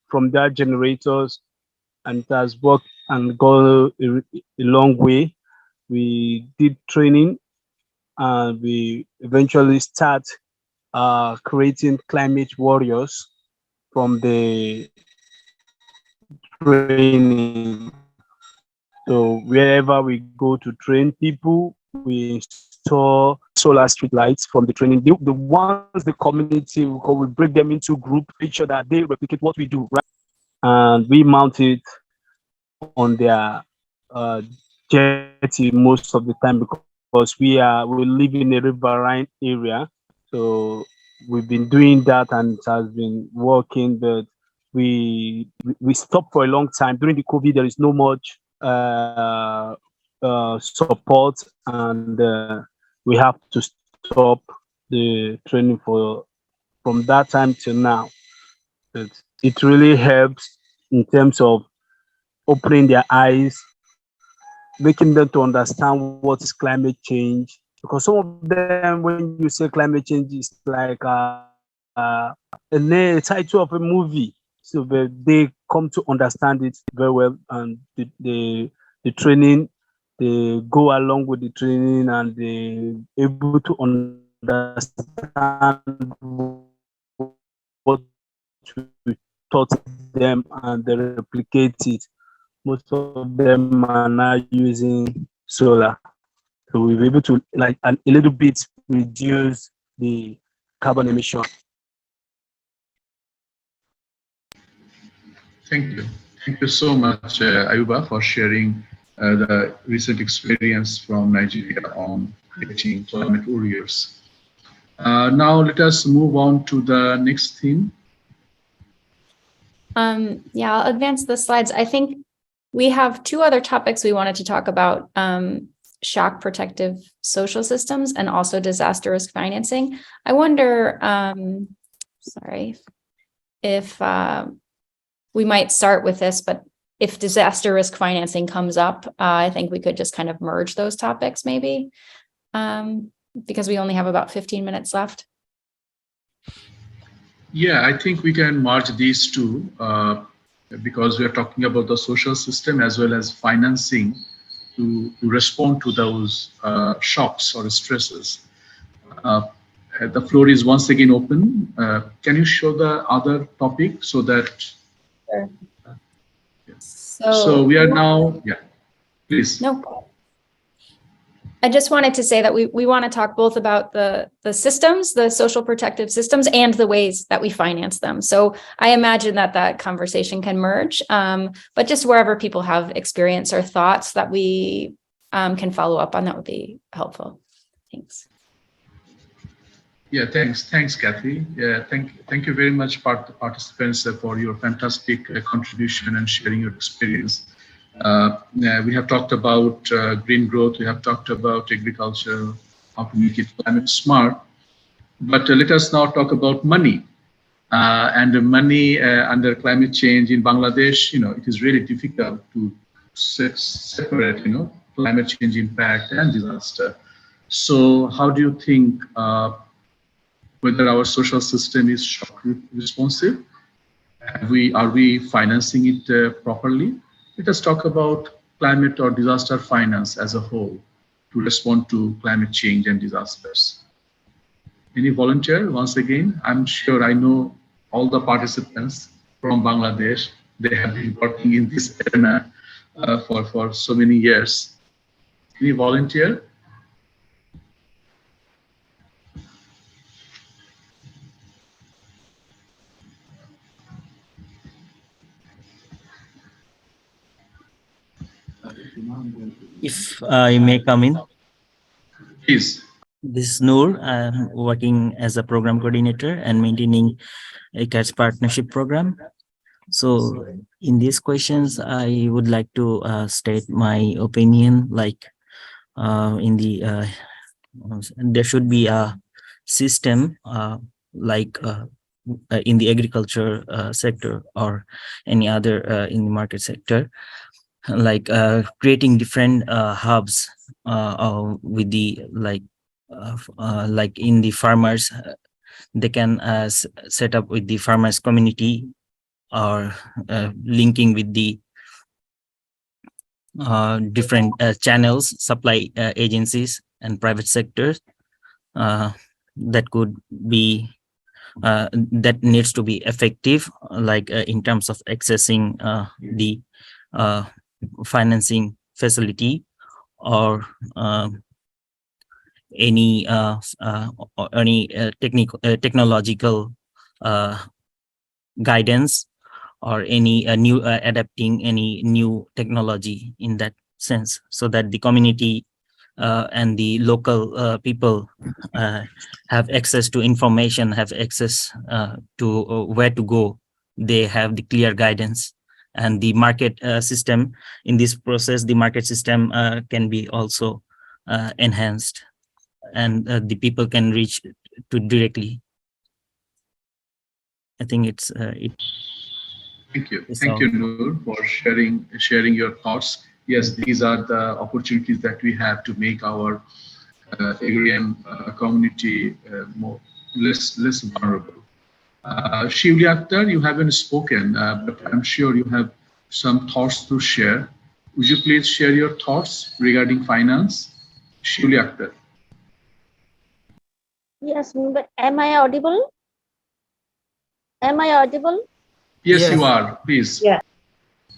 from their generators, and it has worked and gone a long way. We did training and we eventually start creating climate warriors from the training. So wherever we go to train people, we install solar street lights from the training. The ones the community we break them into group, make sure that they replicate what we do, right? And we mount it on their jetty most of the time because we live in a riverine area. So we've been doing that and it has been working, but we stopped for a long time. During the COVID, there is no much support, and we have to stop the training from that time till now. But it really helps in terms of opening their eyes, making them to understand what is climate change. Because some of them, when you say climate change, is like a title of a movie. So they come to understand it very well, and the training, they go along with the training, and they able to understand what we taught them, and they replicate it. Most of them are now using solar. So we'll be able to a little bit reduce the carbon emission. Thank you. Thank you so much, Ayuba, for sharing the recent experience from Nigeria on creating climate warriors. Now let us move on to the next theme. Yeah, I'll advance the slides. I think we have two other topics we wanted to talk about, shock protective social systems and also disaster risk financing. I wonder, sorry, if we might start with this, but if disaster risk financing comes up, I think we could just kind of merge those topics maybe, because we only have about 15 minutes left. Yeah, I think we can merge these two because we are talking about the social system as well as financing to respond to those shocks or stresses. The floor is once again open. Can you show the other topic so that? Sure. So we are now, yeah, please. No. I just wanted to say that we want to talk both about the systems, the social protective systems, and the ways that we finance them. So I imagine that conversation can merge, but just wherever people have experience or thoughts that we can follow up on, that would be helpful. Thanks. Yeah, thanks, Kathy. Yeah, thank you very much, participants, for your fantastic contribution and sharing your experience. We have talked about green growth, we have talked about agriculture, how to make it climate smart, but let us now talk about money. And the money under climate change in Bangladesh, it is really difficult to separate, climate change impact and disaster. So how do you think whether our social system is shock responsive? Are we financing it properly? Let us talk about climate or disaster finance as a whole to respond to climate change and disasters. Any volunteer? Once again, I'm sure I know all the participants from Bangladesh. They have been working in this arena for so many years. Any volunteer? If I may come in. Please. This is Noor. I'm working as a program coordinator and maintaining a CATS partnership program. So in these questions, I would like to state my opinion, like there should be a system like in the agriculture sector or any other in the market sector, like creating different hubs with the like in the farmers, they can set up with the farmers community or linking with the different channels, supply agencies and private sectors that could be that needs to be effective, like in terms of accessing the financing facility or any technological guidance or any new adapting any new technology in that sense, so that the community and the local people have access to information, have access to where to go. They have the clear guidance, and the market system in this process, the market system can be also enhanced, and the people can reach to directly. I think it's Thank you, Noor, for sharing your thoughts. Yes, these are the opportunities that we have to make our agrarian community less vulnerable. Shivli Akhtar, you haven't spoken, but I'm sure you have some thoughts to share. Would you please share your thoughts regarding finance? Shivli Akhtar. Yes, but am I audible? Am I audible? Yes, you are. Please. Yeah.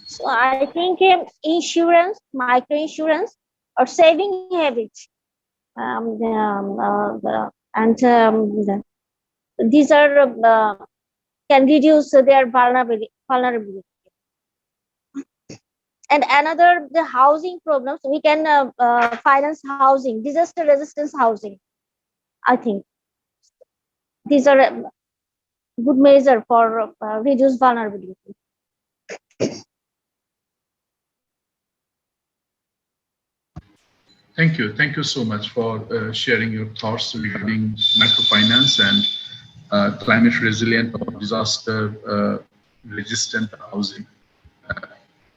So I think insurance, microinsurance, or saving habits, these are can reduce their vulnerability. And another, the housing problems, we can finance housing, disaster resistance housing. I think these are a good measure for reduce vulnerability. Thank you. Thank you so much for sharing your thoughts regarding microfinance and climate resilient or disaster resistant housing.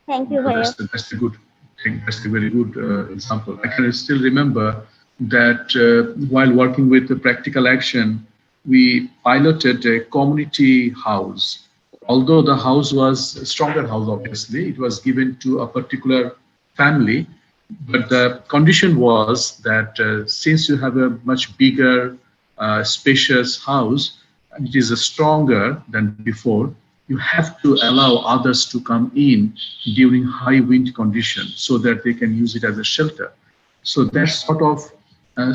Thank you. That's a good. That's a very good example. I can still remember that while working with the practical action, we piloted a community house. Although the house was a stronger house, obviously, it was given to a particular family. But the condition was that since you have a much bigger, spacious house, and it is stronger than before, you have to allow others to come in during high wind conditions so that they can use it as a shelter. So that sort of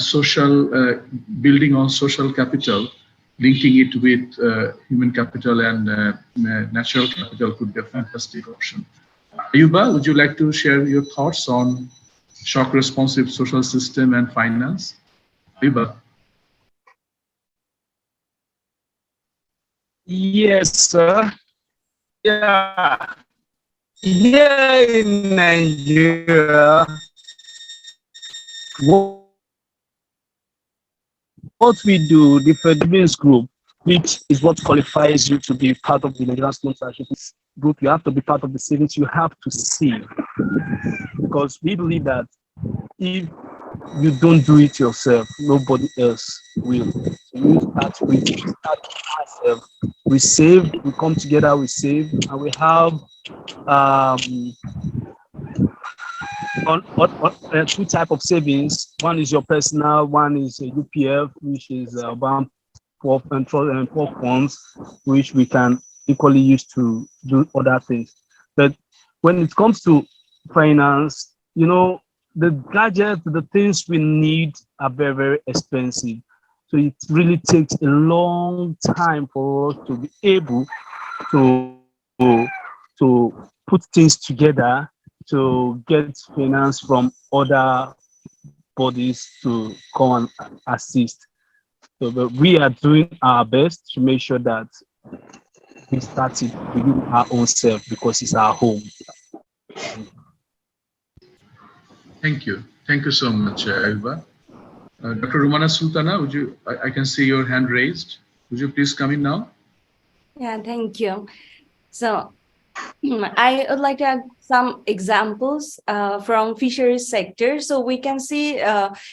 social building on social capital, linking it with human capital and natural capital could be a fantastic option. Ayuba, would you like to share your thoughts on shock responsive social system and finance? Ayuba. Yes, sir. Yeah. Here in Nigeria, what we do, the Federalist group, which is what qualifies you to be part of the Nigerian Slum group, you have to be part of the savings, you have to save. Because we believe that if you don't do it yourself, nobody else will. So we start ourselves. We save, we come together, we save, and we have two types of savings. One is your personal, one is a UPF, which is about poor funds, which we can equally use to do other things. But when it comes to finance, you know, the gadgets, the things we need are very, very expensive. So it really takes a long time for us to be able to put things together to get finance from other bodies to come and assist. So but we are doing our best to make sure that we start it within our own self because it's our home. Thank you. Thank you so much, Ayuba. Dr. Rumana Sultana, would you, I can see your hand raised. Would you please come in now? Yeah, thank you. So I would like to add some examples from fisheries sector. So we can see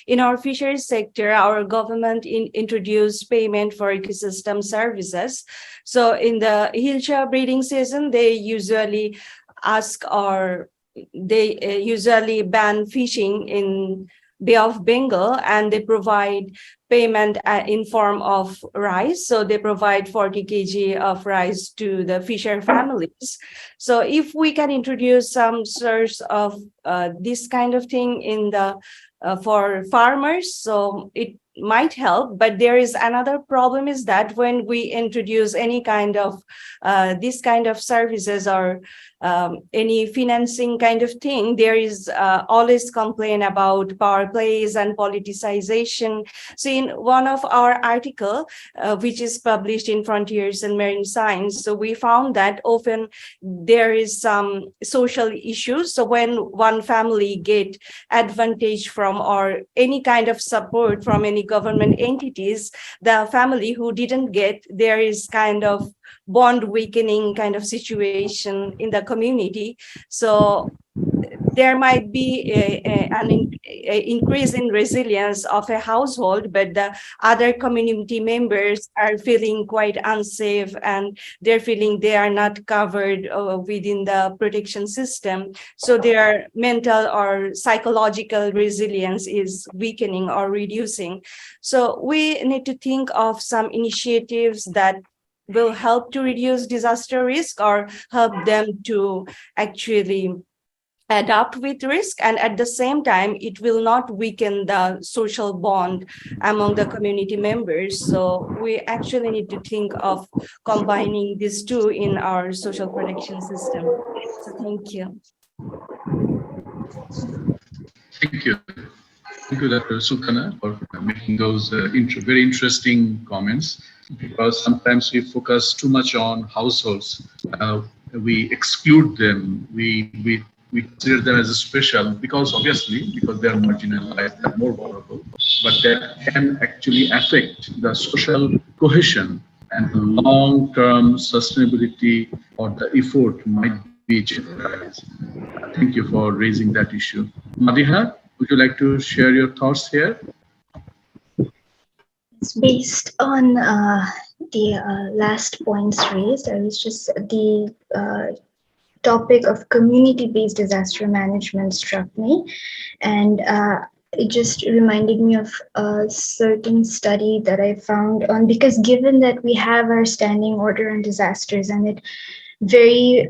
in our fisheries sector, our government introduced payment for ecosystem services. So in the Hilsha breeding season, they usually ask or they usually ban fishing in Bay of Bengal, and they provide payment in form of rice. So they provide 40 kg of rice to the fisher families. So if we can introduce some source of this kind of thing in the for farmers, so it might help. But there is another problem is that when we introduce any kind of this kind of services or any financing kind of thing, there is always complaint about power plays and politicization. So in one of our article, which is published in Frontiers in Marine Science, so we found that often there is some social issues. So when one family get advantage from or any kind of support from any government entities, the family who didn't get, there is kind of bond weakening kind of situation in the community. So there might be an increase in resilience of a household, but the other community members are feeling quite unsafe and they're feeling they are not covered within the protection system. So their mental or psychological resilience is weakening or reducing. So we need to think of some initiatives that will help to reduce disaster risk or help them to actually adapt with risk, and at the same time it will not weaken the social bond among the community members. So we actually need to think of combining these two in our social protection system. So thank you. Thank you. Thank you, Dr. Sultana, for making those very interesting comments, because sometimes we focus too much on households. We exclude them. We consider them as a special because obviously, because they are marginalized, they are more vulnerable, but that can actually affect the social cohesion and the long-term sustainability or the effort might be jeopardized. Thank you for raising that issue. Madiha, would you like to share your thoughts here? It's based on the last points raised. I was just the topic of community-based disaster management struck me, and it just reminded me of a certain study that I found on, because given that we have our standing order on disasters and it very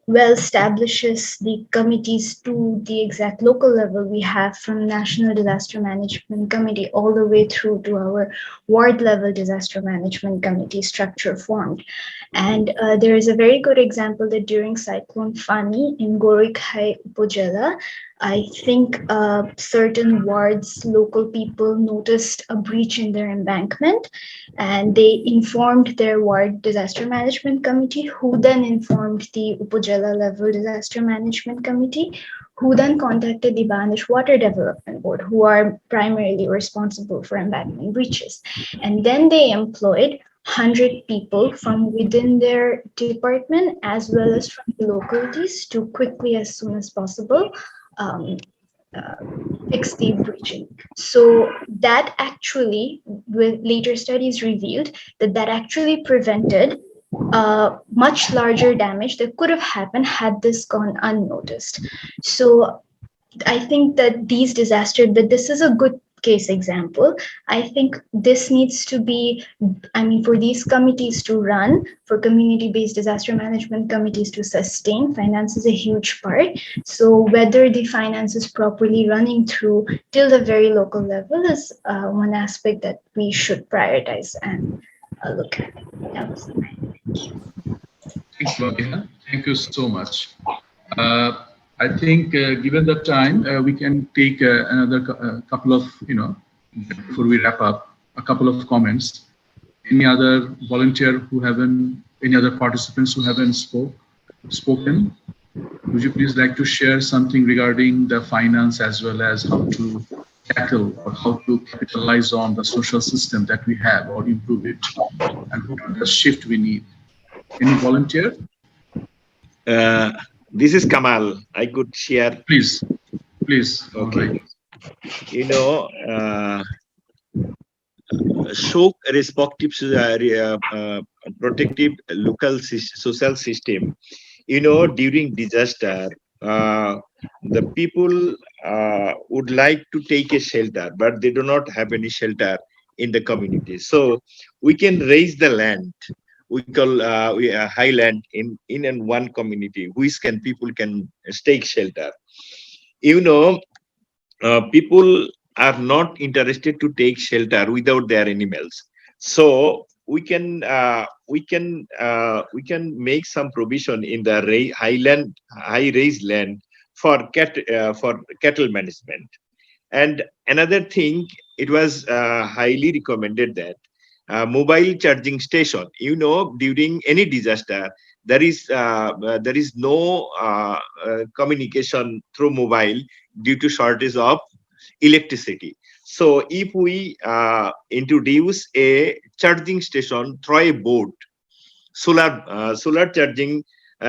well establishes the committees to the exact local level we have, from National Disaster Management Committee all the way through to our ward level disaster management committee structure formed. And there is a very good example that during Cyclone Fani in Gorikhai Upojala, I think certain wards, local people noticed a breach in their embankment, and they informed their ward disaster management committee, who then informed the Upojala level disaster management committee, who then contacted the Bangladesh Water Development Board, who are primarily responsible for embankment breaches. And then they employed 100 people from within their department as well as from the localities to quickly, as soon as possible, fix the breaching. So that actually, with later studies revealed that actually prevented much larger damage that could have happened had this gone unnoticed. So I think that this is a good case example. I think this needs to be, for these committees to run, for community-based disaster management committees to sustain, finance is a huge part. So whether the finance is properly running through till the very local level is one aspect that we should prioritize and look at. That was mine. Thank you. Thanks, Madiha. Thank you so much. I think given the time, we can take another couple of, before we wrap up, a couple of comments. Any other volunteer who haven't, any other participants who haven't spoken? Would you please like to share something regarding the finance as well as how to tackle or how to capitalize on the social system that we have or improve it, and what are the shift we need? Any volunteer? This is Kamal. I could share. Please. Okay. Shock respective protective local social system. During disaster, the people would like to take a shelter, but they do not have any shelter in the community. So we can raise the land. We call highland in and one community, which people can take shelter. People are not interested to take shelter without their animals. So we can make some provision in the high raised land for cattle management. And another thing, it was highly recommended that mobile charging station. During any disaster, there is no communication through mobile due to shortage of electricity. So if we introduce a charging station through a boat, solar charging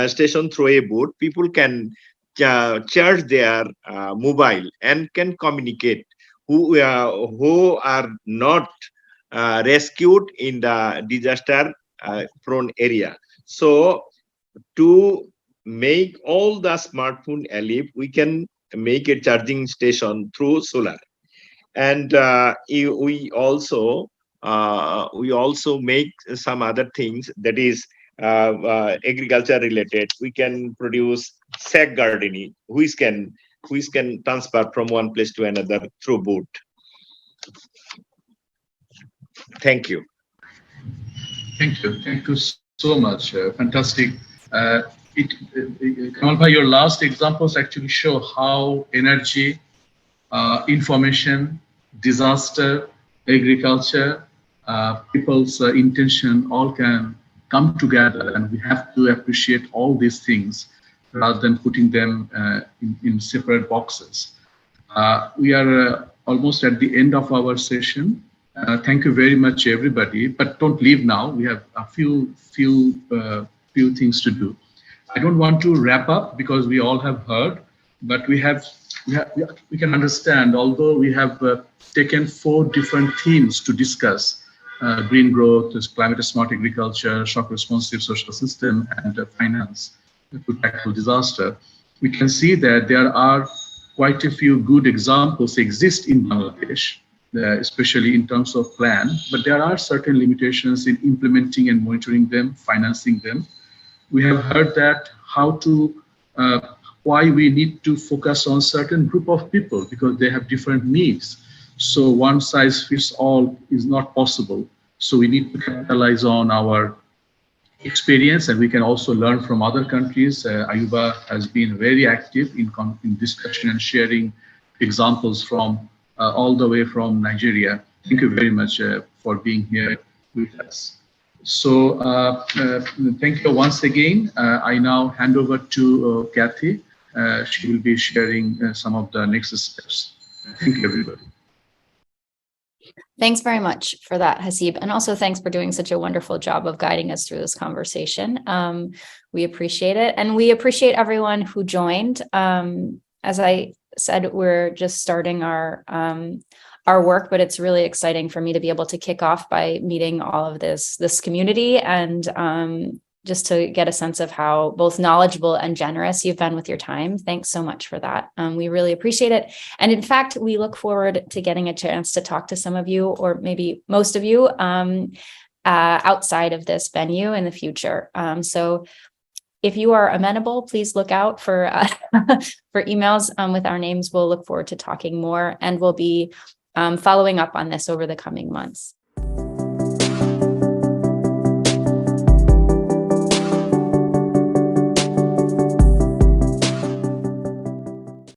station through a boat, people can charge their mobile and can communicate who are not rescued in the disaster prone area. So to make all the smartphone alive, we can make a charging station through solar. And we also make some other things that is agriculture related. We can produce sack gardening, which can transfer from one place to another through boat. Thank you. Thank you so much. Fantastic. Kamal bhai, your last examples actually show how energy, information, disaster, agriculture, people's intention all can come together, and we have to appreciate all these things rather than putting them in separate boxes. We are almost at the end of our session. Thank you very much, everybody. But don't leave now. We have a few things to do. I don't want to wrap up because we all have heard, but we can understand. Although we have taken 4 different themes to discuss: green growth, climate smart agriculture, shock responsive social system, and finance to tackle disaster. We can see that there are quite a few good examples exist in Bangladesh, especially in terms of plan, but there are certain limitations in implementing and monitoring them, financing them. We have heard that why we need to focus on certain group of people because they have different needs. So one size fits all is not possible. So we need to capitalize on our experience, and we can also learn from other countries. Ayuba has been very active in discussion and sharing examples from all the way from Nigeria. Thank you very much for being here with us. So thank you once again. I now hand over to Kathy. She will be sharing some of the next steps. Thank you, everybody. Thanks very much for that, Hasib. And also thanks for doing such a wonderful job of guiding us through this conversation. We appreciate it. And we appreciate everyone who joined. As I said, we're just starting our work, but it's really exciting for me to be able to kick off by meeting all of this community and just to get a sense of how both knowledgeable and generous you've been with your time. Thanks so much for that. We really appreciate it. And in fact, we look forward to getting a chance to talk to some of you, or maybe most of you, outside of this venue in the future. So if you are amenable, please look out for emails with our names. We'll look forward to talking more, and we'll be following up on this over the coming months.